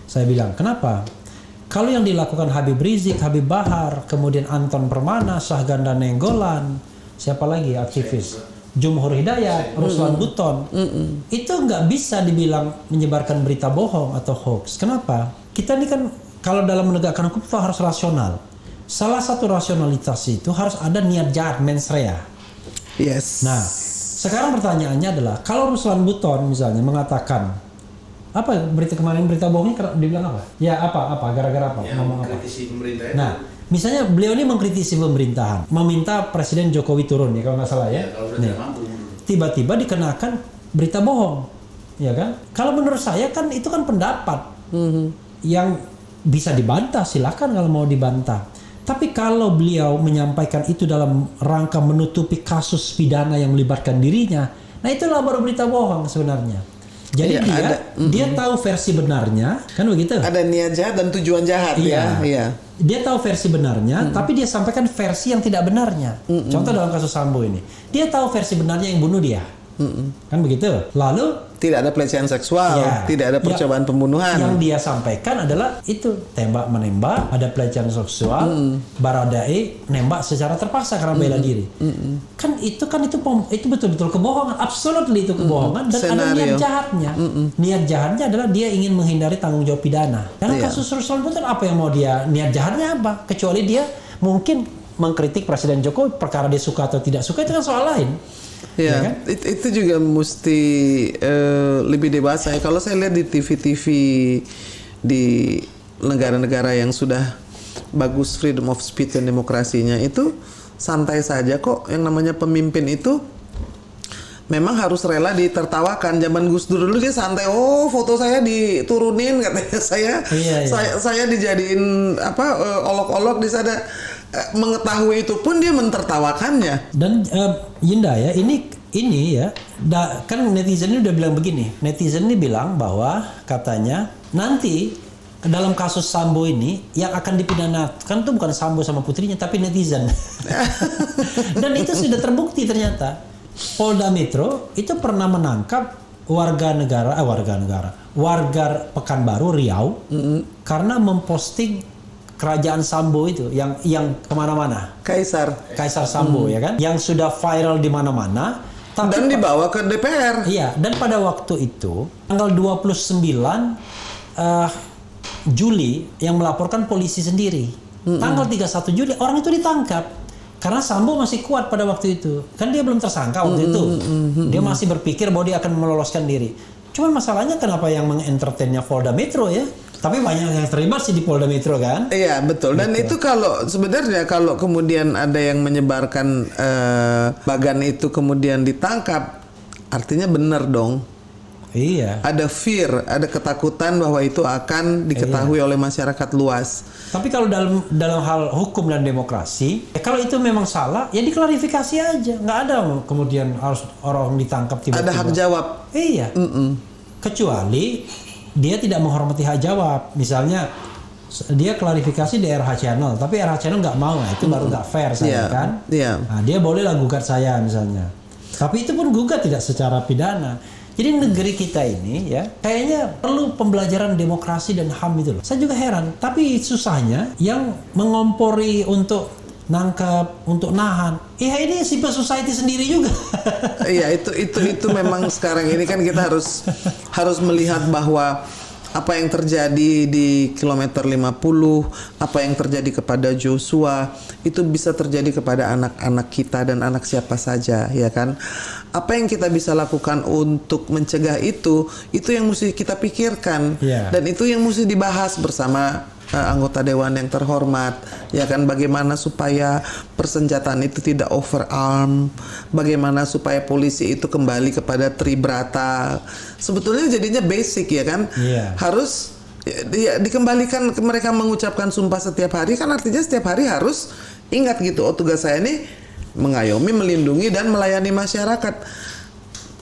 Speaker 2: Saya bilang, kenapa? Kalau yang dilakukan Habib Rizik, Habib Bahar, kemudian Anton Permana, Syahganda Nenggolan, siapa lagi aktivis, Jumhur Hidayat, Ruslan Buton, itu nggak bisa dibilang menyebarkan berita bohong atau hoax. Kenapa? Kita ini kan kalau dalam menegakkan hukum itu harus rasional. Salah satu rasionalitas itu harus ada niat jahat, mens rea. Nah, sekarang pertanyaannya adalah kalau Ruslan Buton misalnya mengatakan apa berita kemarin, berita bohongnya dibilang apa? Ya apa gara-gara apa? Ngomong apa?
Speaker 3: Kritisi pemerintah.
Speaker 2: Nah, misalnya beliau ini mengkritisi pemerintahan, meminta Presiden Jokowi turun ya kalau nggak salah ya. Nih, tiba-tiba dikenakan berita bohong, ya kan? Kalau menurut saya kan itu kan pendapat yang bisa dibantah, silakan kalau mau dibantah. Tapi kalau beliau menyampaikan itu dalam rangka menutupi kasus pidana yang melibatkan dirinya, nah itulah baru berita bohong sebenarnya. Jadi dia tahu versi benarnya, kan begitu?
Speaker 1: Ada niat jahat dan tujuan jahat ya.
Speaker 2: Dia tahu versi benarnya, tapi dia sampaikan versi yang tidak benarnya. Contoh dalam kasus Sambo ini, dia tahu versi benarnya yang bunuh dia, kan begitu? Lalu
Speaker 1: tidak ada pelecehan seksual, tidak ada percobaan pembunuhan.
Speaker 2: Yang dia sampaikan adalah itu tembak menembak, ada pelecehan seksual, Baradae nembak secara terpaksa karena bela diri. Kan itu betul-betul kebohongan, absolutely itu kebohongan dan ada niat jahatnya. Niat jahatnya adalah dia ingin menghindari tanggung jawab pidana. Karena kasus Ruslan Buton apa yang mau dia, niat jahatnya apa? Kecuali dia mungkin mengkritik Presiden Jokowi, perkara dia suka atau tidak suka itu kan soal lain.
Speaker 1: Ya, kan? Itu juga mesti lebih dewasa ya. Kalau saya lihat di TV-TV di negara-negara yang sudah bagus freedom of speech dan demokrasinya, itu santai saja kok. Yang namanya pemimpin itu memang harus rela ditertawakan. Zaman Gus Dur dulu dia santai, foto saya diturunin katanya, saya dijadiin olok-olok di sana. Mengetahui itu pun dia mentertawakannya.
Speaker 2: Dan Yinda ya, ini ya, kan netizen ini udah bilang begini. Netizen ini bilang bahwa katanya nanti dalam kasus Sambo ini yang akan dipidanakan tuh bukan Sambo sama putrinya, tapi netizen. Dan itu sudah terbukti ternyata. Polda Metro itu pernah menangkap warga Pekanbaru Riau karena memposting kerajaan Sambo itu yang kemana-mana, Kaisar Sambo ya kan, yang sudah viral di mana-mana
Speaker 1: dan dibawa ke DPR.
Speaker 2: Iya, dan pada waktu itu tanggal 29 Juli yang melaporkan polisi sendiri. Tanggal 31 Juli orang itu ditangkap. Karena Sambo masih kuat pada waktu itu. Kan dia belum tersangka waktu itu. Dia masih berpikir bahwa dia akan meloloskan diri. Cuman masalahnya kenapa yang mengentertainnya Polda Metro ya? Tapi banyak yang terlibat sih di Polda Metro kan?
Speaker 1: Iya betul. Dan itu kalau sebenarnya kalau kemudian ada yang menyebarkan Bagan itu kemudian ditangkap, artinya benar dong.
Speaker 2: Iya.
Speaker 1: Ada fear, ada ketakutan bahwa itu akan diketahui oleh masyarakat luas.
Speaker 2: Tapi kalau dalam hal hukum dan demokrasi, kalau itu memang salah, ya diklarifikasi aja. Nggak ada kemudian harus orang ditangkap tiba-tiba.
Speaker 1: Ada hak jawab.
Speaker 2: Iya. Kecuali dia tidak menghormati hak jawab. Misalnya dia klarifikasi di RH Channel, tapi RH Channel nggak mau, nah itu baru nggak fair saya kan. Nah, dia bolehlah gugat saya misalnya. Tapi itu pun gugat tidak secara pidana. Jadi negeri kita ini ya kayaknya perlu pembelajaran demokrasi dan HAM itu loh. Saya juga heran, tapi susahnya yang mengompori untuk nangkep, untuk nahan. Ya ini civil society sendiri juga.
Speaker 1: Iya, itu memang sekarang ini kan kita harus melihat bahwa apa yang terjadi di kilometer 50, apa yang terjadi kepada Joshua, itu bisa terjadi kepada anak-anak kita dan anak siapa saja, ya kan? Apa yang kita bisa lakukan untuk mencegah itu yang mesti kita pikirkan. Dan itu yang mesti dibahas bersama anggota dewan yang terhormat, ya kan, bagaimana supaya persenjataan itu tidak overarm, bagaimana supaya polisi itu kembali kepada tribrata. Sebetulnya jadinya basic ya kan, harus ya, dikembalikan mereka mengucapkan sumpah setiap hari, kan artinya setiap hari harus ingat gitu, oh tugas saya ini mengayomi, melindungi dan melayani masyarakat.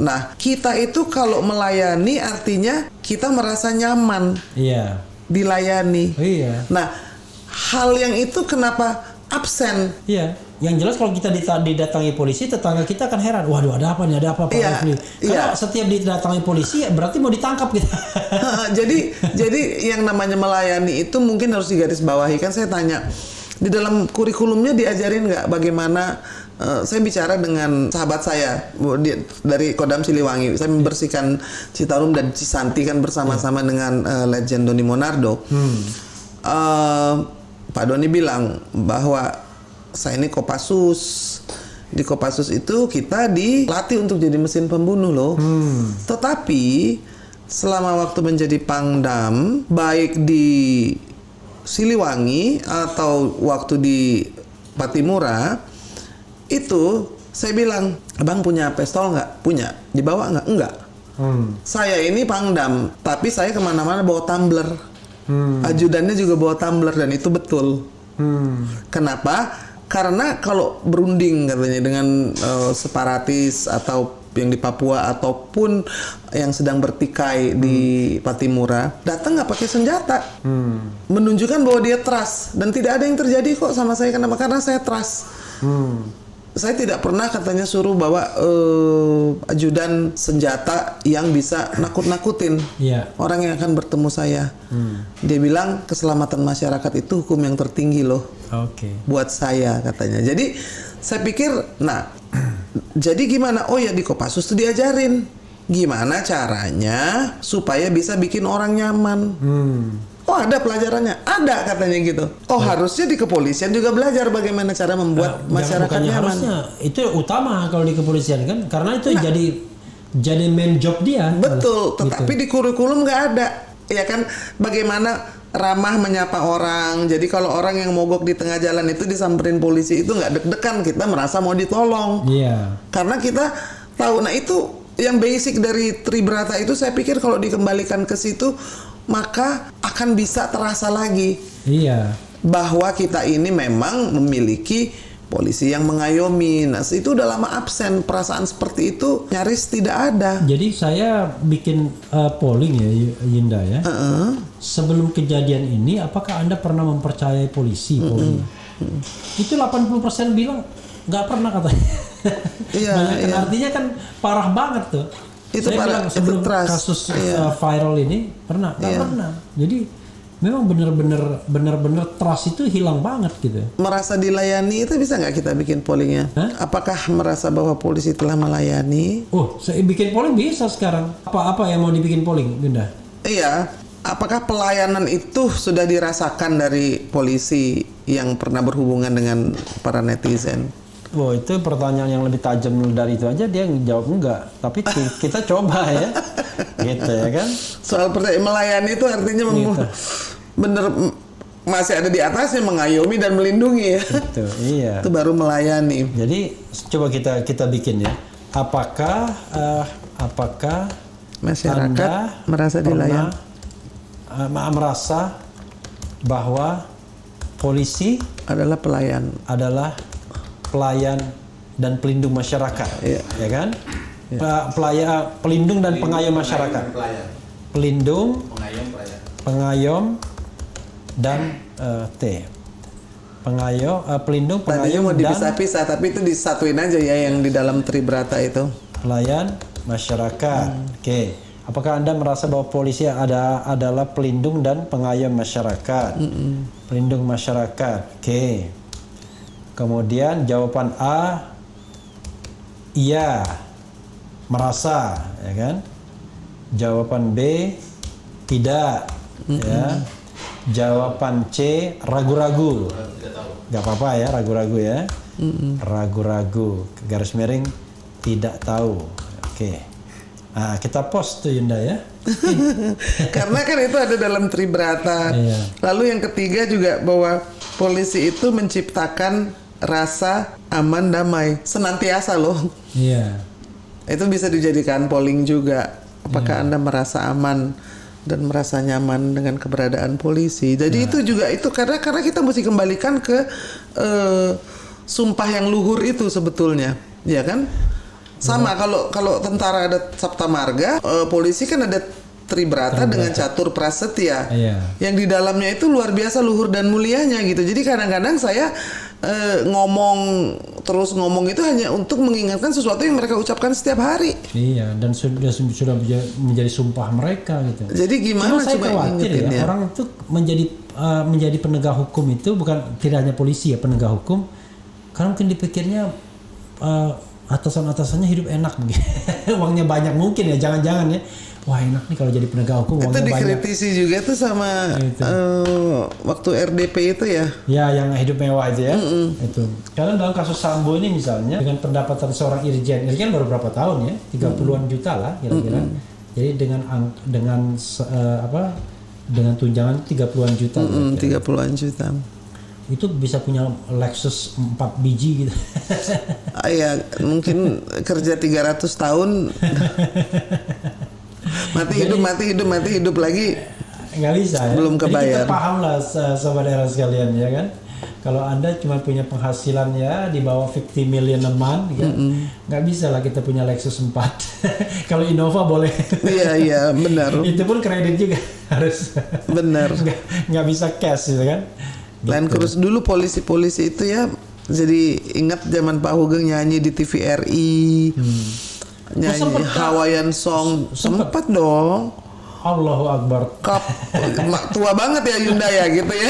Speaker 1: Nah, kita itu kalau melayani artinya kita merasa nyaman. Dilayani. Nah, hal yang itu kenapa absen?
Speaker 2: Yang jelas kalau kita didatangi polisi, tetangga kita akan heran. Waduh, ada apa nih? Ada apa Pak Refli? Karena setiap didatangi polisi, berarti mau ditangkap kita.
Speaker 1: jadi yang namanya melayani itu mungkin harus digarisbawahi. Kan saya tanya, di dalam kurikulumnya diajarin nggak bagaimana? Saya bicara dengan sahabat saya dari Kodam Siliwangi. Saya membersihkan Citarum dan Cisanti kan bersama-sama dengan Legend Doni Monardo. Pak Doni bilang bahwa saya ini Kopassus. Di Kopassus itu kita dilatih untuk jadi mesin pembunuh loh. Tetapi selama waktu menjadi Pangdam, baik di Siliwangi atau waktu di Patimura, itu saya bilang, abang punya pistol nggak? Punya. Dibawa nggak? Enggak. Saya ini Pangdam, tapi saya kemana-mana bawa tumbler. Ajudannya juga bawa tumbler, dan itu betul. Kenapa? Karena kalau berunding katanya dengan separatis atau yang di Papua ataupun yang sedang bertikai di Patimura, datang nggak pakai senjata, menunjukkan bahwa dia trust, dan tidak ada yang terjadi kok sama saya. Kenapa? Karena saya trust. Saya tidak pernah katanya suruh bawa ajudan senjata yang bisa nakut-nakutin orang yang akan bertemu saya. Dia bilang keselamatan masyarakat itu hukum yang tertinggi loh. Buat saya katanya. Jadi saya pikir, nah jadi gimana? Oh ya, di Kopassus tuh diajarin gimana caranya supaya bisa bikin orang nyaman. Oh ada pelajarannya, ada katanya gitu. Oh harusnya di kepolisian juga belajar bagaimana cara membuat masyarakat nyaman.
Speaker 2: Harusnya itu utama kalau di kepolisian kan, karena itu jadi main job dia.
Speaker 1: Betul, tetapi di kurikulum nggak ada, ya kan? Bagaimana ramah menyapa orang. Jadi kalau orang yang mogok di tengah jalan itu disamperin polisi itu nggak deg-degan, kita merasa mau ditolong. Karena kita tahu. Nah itu yang basic dari Tribrata itu, saya pikir kalau dikembalikan ke situ, maka akan bisa terasa lagi bahwa kita ini memang memiliki polisi yang mengayomi. Nah itu udah lama absen, perasaan seperti itu nyaris tidak ada.
Speaker 2: Jadi saya bikin polling ya Yinda ya. Sebelum kejadian ini, apakah Anda pernah mempercayai polisi? Itu 80% bilang nggak pernah katanya. Artinya kan parah banget tuh.
Speaker 1: Itu
Speaker 2: saya bilang sebelum kasus viral ini pernah, nggak pernah. Jadi memang benar-benar trust itu hilang banget gitu.
Speaker 1: Merasa dilayani itu bisa nggak kita bikin pollingnya? Apakah merasa bahwa polisi telah melayani?
Speaker 2: Oh, saya bikin polling bisa sekarang. Apa yang mau dibikin polling, Bunda?
Speaker 1: Iya, apakah pelayanan itu sudah dirasakan dari polisi yang pernah berhubungan dengan para netizen?
Speaker 2: Wow, itu pertanyaan yang lebih tajam dari itu aja, dia jawab enggak. Tapi kita coba ya, gitu ya kan.
Speaker 1: Soal melayani itu artinya
Speaker 2: Gitu.
Speaker 1: bener masih ada di atasnya, mengayomi dan melindungi ya.
Speaker 2: Itu, iya.
Speaker 1: Itu baru melayani.
Speaker 2: Jadi coba kita bikin ya. Apakah
Speaker 1: Masyarakat
Speaker 2: Anda
Speaker 1: merasa dilayani?
Speaker 2: merasa bahwa polisi
Speaker 1: Adalah pelayan.
Speaker 2: adalah pelayan dan pelindung masyarakat,
Speaker 1: Iya.
Speaker 2: ya kan? Pelindung dan pengayom masyarakat. Pelindung, pengayom dan pelindung,
Speaker 1: Tadinya
Speaker 2: pengayom
Speaker 1: mau
Speaker 2: dan
Speaker 1: dipisah-pisah, tapi itu disatuin aja ya yang di dalam Tribrata itu.
Speaker 2: pelayan masyarakat. Oke. Apakah Anda merasa bahwa polisi adalah pelindung dan pengayom masyarakat? Pelindung masyarakat. Oke. Kemudian jawaban A, iya, merasa, ya kan? Jawaban B, tidak, ya. Jawaban C, ragu-ragu. Gak apa-apa ya, ragu-ragu ya. Ragu-ragu, garis miring, tidak tahu. Oke. Nah, kita post tuh Yunda ya.
Speaker 1: Karena kan itu ada dalam Tribrata.
Speaker 2: Iya.
Speaker 1: Lalu yang ketiga juga bahwa polisi itu menciptakan rasa aman damai senantiasa loh.
Speaker 2: Iya.
Speaker 1: Itu bisa dijadikan polling juga. Apakah Anda merasa aman dan merasa nyaman dengan keberadaan polisi? Jadi itu juga itu karena kita mesti kembalikan ke sumpah yang luhur itu sebetulnya, ya kan? Sama kalau tentara ada Sabta Marga, polisi kan ada Tribrata dengan catur prasetya.
Speaker 2: Iya.
Speaker 1: Yang di dalamnya itu luar biasa luhur dan mulianya gitu. Jadi kadang-kadang saya ngomong itu hanya untuk mengingatkan sesuatu yang mereka ucapkan setiap hari.
Speaker 2: Iya, dan sudah menjadi sumpah mereka gitu.
Speaker 1: Jadi gimana
Speaker 2: Cuma saya
Speaker 1: coba
Speaker 2: khawatir ya,
Speaker 1: ingetinnya?
Speaker 2: orang itu menjadi penegak hukum itu bukan tidak hanya polisi ya, penegak hukum, karena mungkin dipikirnya atasan-atasannya hidup enak mungkin. Uangnya banyak mungkin ya, jangan-jangan ya. Wah, enak nih kalau jadi penegak hukum,
Speaker 1: Itu
Speaker 2: uangnya banyak.
Speaker 1: dikritisi juga tuh sama
Speaker 2: Gitu.
Speaker 1: waktu RDP itu ya.
Speaker 2: Ya, yang hidup mewah itu ya. Itu. Karena dalam kasus Sambo ini misalnya dengan pendapatan seorang irjen baru berapa tahun ya? 30-an juta lah kira-kira. Jadi dengan tunjangan 30-an juta.
Speaker 1: 30-an juta.
Speaker 2: Itu bisa punya Lexus 4 biji gitu.
Speaker 1: Ya mungkin kerja 300 tahun. mati hidup lagi.
Speaker 2: Nggak bisa ya.
Speaker 1: Belum kebayar.
Speaker 2: Jadi kita paham lah sahabat era sekalian ya kan. Kalau Anda cuma punya penghasilan ya di bawah 50 million a month kan, nggak bisa lah kita punya Lexus 4. Kalau Innova boleh.
Speaker 1: Iya benar.
Speaker 2: Itu pun kredit juga harus.
Speaker 1: Benar.
Speaker 2: Nggak bisa cash gitu kan.
Speaker 1: Land Cruise dulu polisi-polisi itu ya. Jadi ingat zaman Pak Hugeng nyanyi di TVRI. Nyanyi
Speaker 2: sempet,
Speaker 1: Hawaiian Song. Sempat dong.
Speaker 2: Allahu Akbar.
Speaker 1: Tua banget ya Yunda ya gitu ya.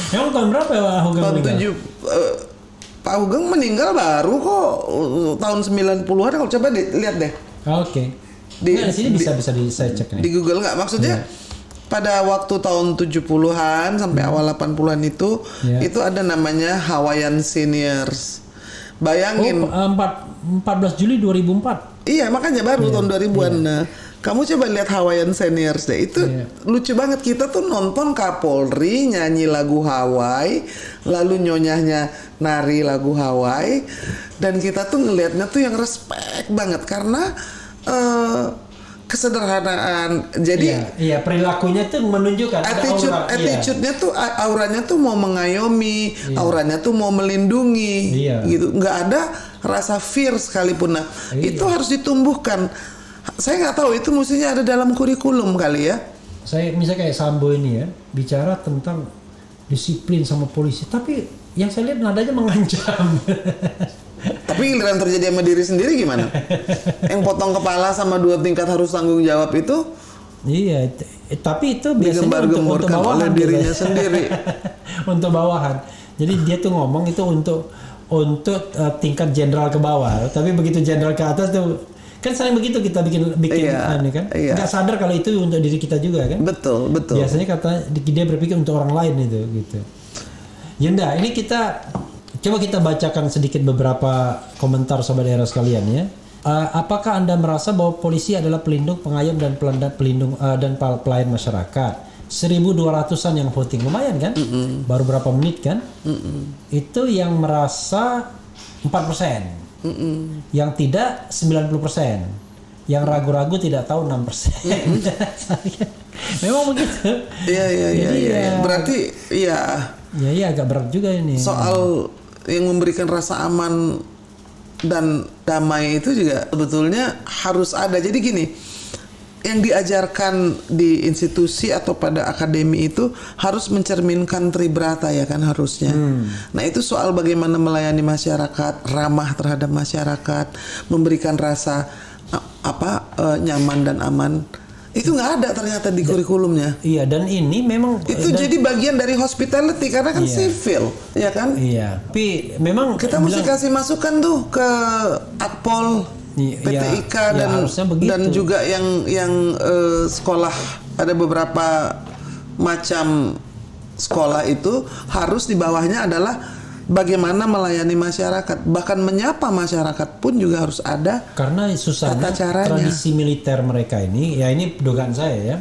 Speaker 2: Emang tahun berapa ya Pak Hugeng
Speaker 1: Tahun
Speaker 2: meninggal?
Speaker 1: 7 Pak Hugeng meninggal baru kok tahun 90-an. Kalau coba lihat deh.
Speaker 2: Oke. Di sini bisa saya cek nih.
Speaker 1: Di Google nggak maksudnya pada waktu tahun 70-an sampai awal 80-an itu ada namanya Hawaiian Seniors. Bayangin.
Speaker 2: 14 Juli 2004.
Speaker 1: Iya, makanya baru tahun 2000-an. Nah, kamu coba lihat Hawaiian Seniors deh. Itu lucu banget, kita tuh nonton Kapolri nyanyi lagu Hawaii, lalu nyonyahnya nari lagu Hawaii, dan kita tuh ngelihatnya tuh yang respect banget karena kesederhanaan. Jadi
Speaker 2: iya perilakunya tuh menunjukkan
Speaker 1: attitude-nya tuh auranya tuh mau mengayomi, auranya tuh mau melindungi, gitu. Nggak ada rasa fear sekalipun. Nah, itu harus ditumbuhkan. Saya nggak tahu itu mestinya ada dalam kurikulum kali ya.
Speaker 2: Saya misalnya kayak Sambo ini ya bicara tentang disiplin sama polisi, tapi yang saya lihat nadanya mengancam.
Speaker 1: Tapi giliran terjadi sama diri sendiri gimana? Yang potong kepala sama 2 tingkat harus tanggung jawab itu?
Speaker 2: Iya, tapi itu biasanya untuk bawahan
Speaker 1: oleh dirinya sendiri.
Speaker 2: Untuk bawahan. Jadi dia tuh ngomong itu untuk tingkat jenderal ke bawah. Tapi begitu jenderal ke atas tuh Kan sering begitu kita bikin
Speaker 1: Iya,
Speaker 2: ini kan.
Speaker 1: iya.
Speaker 2: Nggak sadar kalau itu untuk diri kita juga kan.
Speaker 1: Betul.
Speaker 2: Biasanya dia berpikir untuk orang lain itu gitu. Yunda, ini coba kita bacakan sedikit beberapa komentar sobat era sekalian ya. Apakah Anda merasa bahwa polisi adalah pelindung, pengayom dan pelindung dan pelayan masyarakat? 1.200-an yang voting, lumayan kan? Baru berapa menit kan? Itu yang merasa 4%. Yang tidak 90%. Yang ragu-ragu tidak tahu 6%. Memang begitu.
Speaker 1: Iya. Berarti ya.
Speaker 2: Ya agak berat juga ini.
Speaker 1: Soal yang memberikan rasa aman dan damai itu juga sebetulnya harus ada. Jadi gini, yang diajarkan di institusi atau pada akademi itu harus mencerminkan Tribrata ya kan harusnya. Nah itu soal bagaimana melayani masyarakat, ramah terhadap masyarakat, memberikan rasa nyaman dan aman. Itu nggak ada ternyata di kurikulumnya.
Speaker 2: Iya, dan ini memang
Speaker 1: itu jadi bagian dari hospitality karena kan civil, ya kan?
Speaker 2: Iya. Tapi memang
Speaker 1: kita mesti kasih masukan tuh ke Akpol, PTIK dan juga yang sekolah, ada beberapa macam sekolah itu harus di bawahnya adalah bagaimana melayani masyarakat, bahkan menyapa masyarakat pun juga harus ada.
Speaker 2: Karena susahnya tradisi militer mereka ini, ya ini dugaan saya ya,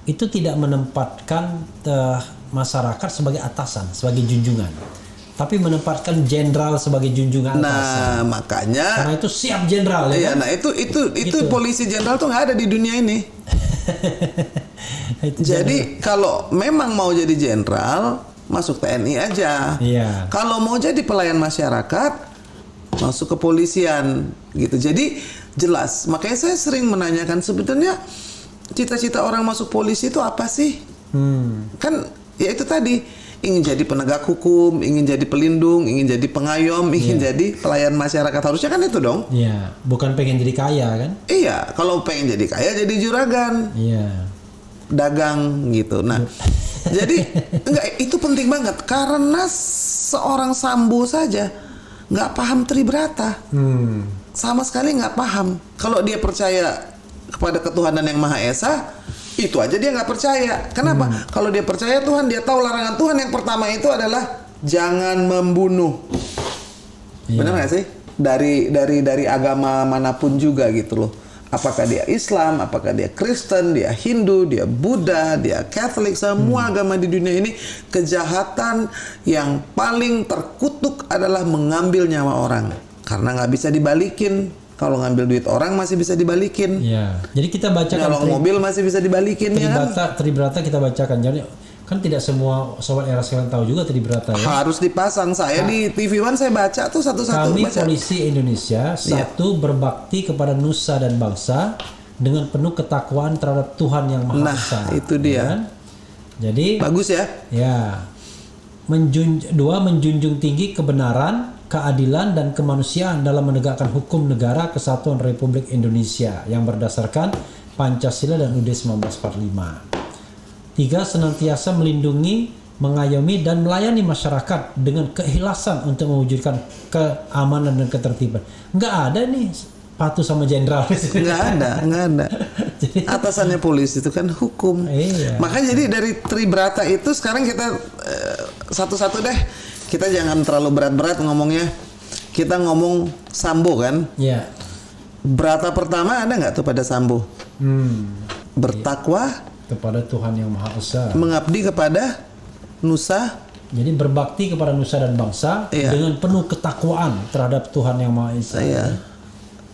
Speaker 2: itu tidak menempatkan masyarakat sebagai atasan, sebagai junjungan, tapi menempatkan jenderal sebagai junjungan atasan.
Speaker 1: Nah makanya.
Speaker 2: Karena itu siap jenderal ya.
Speaker 1: Kan? Nah itu gitu. Polisi jenderal tuh nggak ada di dunia ini. Jadi kalau memang mau jadi jenderal, masuk TNI aja.
Speaker 2: Iya.
Speaker 1: Kalau mau jadi pelayan masyarakat, masuk kepolisian gitu. Jadi jelas. Makanya saya sering menanyakan sebetulnya cita-cita orang masuk polisi itu apa sih? Kan ya itu tadi, ingin jadi penegak hukum, ingin jadi pelindung, ingin jadi pengayom, ingin jadi pelayan masyarakat. Harusnya kan itu dong.
Speaker 2: Iya, bukan pengen jadi kaya kan?
Speaker 1: Iya, kalau pengen jadi kaya jadi juragan.
Speaker 2: Iya.
Speaker 1: Dagang gitu. Nah, jadi itu penting banget karena seorang Sambo saja nggak paham Tribrata, sama sekali nggak paham. Kalau dia percaya kepada ketuhanan yang Maha Esa, itu aja dia nggak percaya. Kenapa? Kalau dia percaya Tuhan, dia tahu larangan Tuhan yang pertama itu adalah jangan membunuh. Benar nggak sih? Dari agama manapun juga gitu loh. Apakah dia Islam, apakah dia Kristen, dia Hindu, dia Buddha, dia Katolik, semua agama di dunia ini, kejahatan yang paling terkutuk adalah mengambil nyawa orang. Karena nggak bisa dibalikin. Kalau ngambil duit orang masih bisa dibalikin.
Speaker 2: Ya. Jadi kita bacakan.
Speaker 1: Kalau mobil masih bisa dibalikin.
Speaker 2: Tribrata kita bacakan. Jadi kan tidak semua sobat era sekalian tahu juga Tribrata ya.
Speaker 1: Harus dipasang. Saya di TV One saya baca tuh satu-satu.
Speaker 2: Kami polisi Indonesia berbakti kepada nusa dan bangsa dengan penuh ketakwaan terhadap Tuhan yang Maha Esa.
Speaker 1: Nah, itu dia.
Speaker 2: Kan? Jadi bagus
Speaker 1: ya.
Speaker 2: Ya. Menjunjung tinggi kebenaran, keadilan dan kemanusiaan dalam menegakkan hukum negara kesatuan Republik Indonesia yang berdasarkan Pancasila dan UUD 1945. 3. Senantiasa melindungi, mengayomi dan melayani masyarakat dengan keikhlasan untuk mewujudkan keamanan dan ketertiban. Nggak ada nih patuh sama jenderal.
Speaker 1: Nggak ada. Jadi, atasannya polisi itu kan hukum.
Speaker 2: Iya.
Speaker 1: Makanya jadi dari Tribrata itu sekarang kita satu-satu deh. Kita jangan terlalu berat-berat ngomongnya. Kita ngomong Sambo kan.
Speaker 2: Iya.
Speaker 1: Brata pertama ada nggak tuh pada Sambo? Bertakwa
Speaker 2: kepada Tuhan yang Maha Esa,
Speaker 1: mengabdi kepada nusa,
Speaker 2: jadi berbakti kepada nusa dan bangsa dengan penuh ketakwaan terhadap Tuhan yang Maha Esa.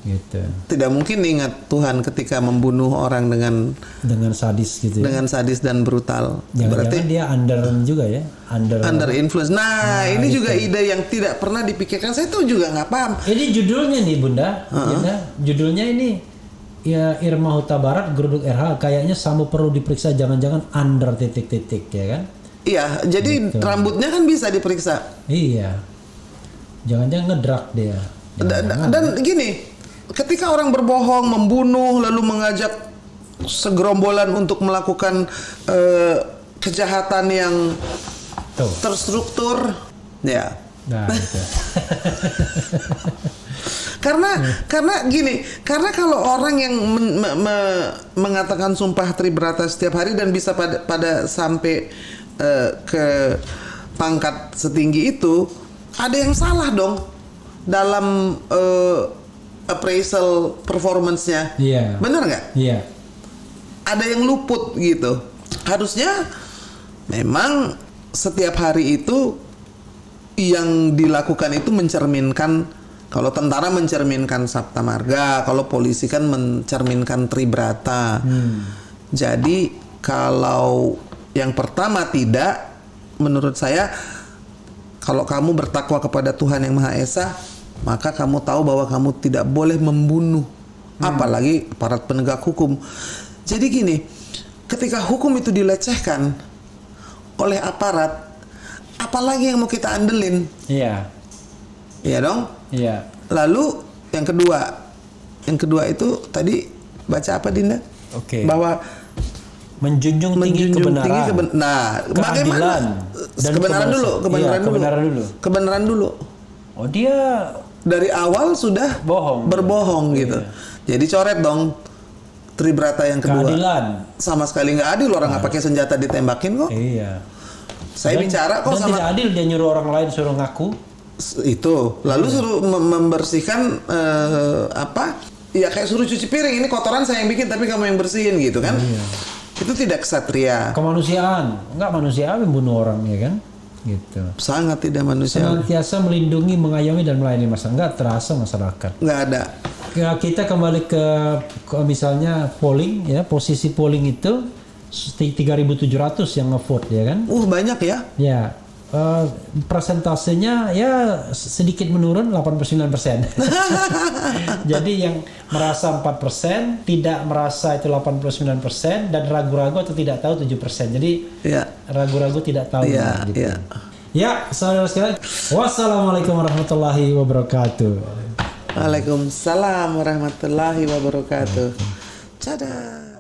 Speaker 2: Gitu.
Speaker 1: Tidak mungkin ingat Tuhan ketika membunuh orang dengan
Speaker 2: sadis gitu.
Speaker 1: Dengan sadis dan brutal.
Speaker 2: Berarti dia under juga ya,
Speaker 1: under influence. Nah ini juga ide yang tidak pernah dipikirkan. Saya tuh juga nggak paham.
Speaker 2: Ini judulnya nih Bunda, judulnya ini. Ya Irma Huta Barat geruduk RH kayaknya Sambo perlu diperiksa, jangan-jangan under titik-titik ya kan?
Speaker 1: Iya, jadi rambutnya kan bisa diperiksa.
Speaker 2: Iya, jangan-jangan ngedrak dia.
Speaker 1: Dan gini, ketika orang berbohong, membunuh, lalu mengajak segerombolan untuk melakukan kejahatan yang terstruktur, ya
Speaker 2: Nah, itu.
Speaker 1: Karena gini, karena kalau orang yang mengatakan sumpah Tribrata setiap hari dan bisa pada sampai ke pangkat setinggi itu, ada yang salah dong dalam appraisal performance-nya.
Speaker 2: Iya.
Speaker 1: Bener nggak?
Speaker 2: Iya.
Speaker 1: Ada yang luput gitu. Harusnya memang setiap hari itu yang dilakukan itu mencerminkan, kalau tentara mencerminkan Sabta Marga, kalau polisi kan mencerminkan Tribrata. Jadi kalau yang pertama tidak, menurut saya kalau kamu bertakwa kepada Tuhan Yang Maha Esa, maka kamu tahu bahwa kamu tidak boleh membunuh, apalagi aparat penegak hukum. Jadi gini, ketika hukum itu dilecehkan oleh aparat, apalagi yang mau kita andelin?
Speaker 2: Iya.
Speaker 1: Iya dong?
Speaker 2: Iya.
Speaker 1: Lalu yang kedua itu tadi baca apa Dinda?
Speaker 2: Oke.
Speaker 1: Bahwa
Speaker 2: Menjunjung tinggi kebenaran.
Speaker 1: Nah,
Speaker 2: keadilan
Speaker 1: bagaimana?
Speaker 2: dan
Speaker 1: Kebenaran dulu, kebenaran dulu.
Speaker 2: Oh, dia
Speaker 1: Dari awal sudah berbohong gitu. Jadi coret dong Tribrata yang kedua.
Speaker 2: keadilan.
Speaker 1: Sama sekali nggak adil, orang nggak pakai senjata ditembakin kok.
Speaker 2: Iya.
Speaker 1: Saya bicara kok
Speaker 2: dan
Speaker 1: sama
Speaker 2: tidak adil dia nyuruh orang lain suruh ngaku.
Speaker 1: itu, lalu suruh membersihkan ya kayak suruh cuci piring, ini kotoran saya yang bikin tapi kamu yang bersihin gitu kan. Itu tidak kesatria,
Speaker 2: Kemanusiaan, enggak manusiawi membunuh orang, ya kan? Gitu.
Speaker 1: sangat tidak manusiawi,
Speaker 2: Senantiasa melindungi, mengayomi dan melayani masyarakat. Enggak terasa masyarakat.
Speaker 1: nggak ada.
Speaker 2: Kita kembali ke misalnya polling, ya, posisi polling itu 3.700 yang nge-vote, ya kan?
Speaker 1: Banyak ya.
Speaker 2: Ya, persentasenya ya sedikit menurun 89%. Jadi yang merasa 4%, tidak merasa itu 89%, dan ragu-ragu atau tidak tahu 7%. Jadi ragu-ragu tidak tahu. Gitu. Ya, saudara sekalian. Wassalamualaikum warahmatullahi wabarakatuh.
Speaker 1: Waalaikumsalam warahmatullahi wabarakatuh. Cadah.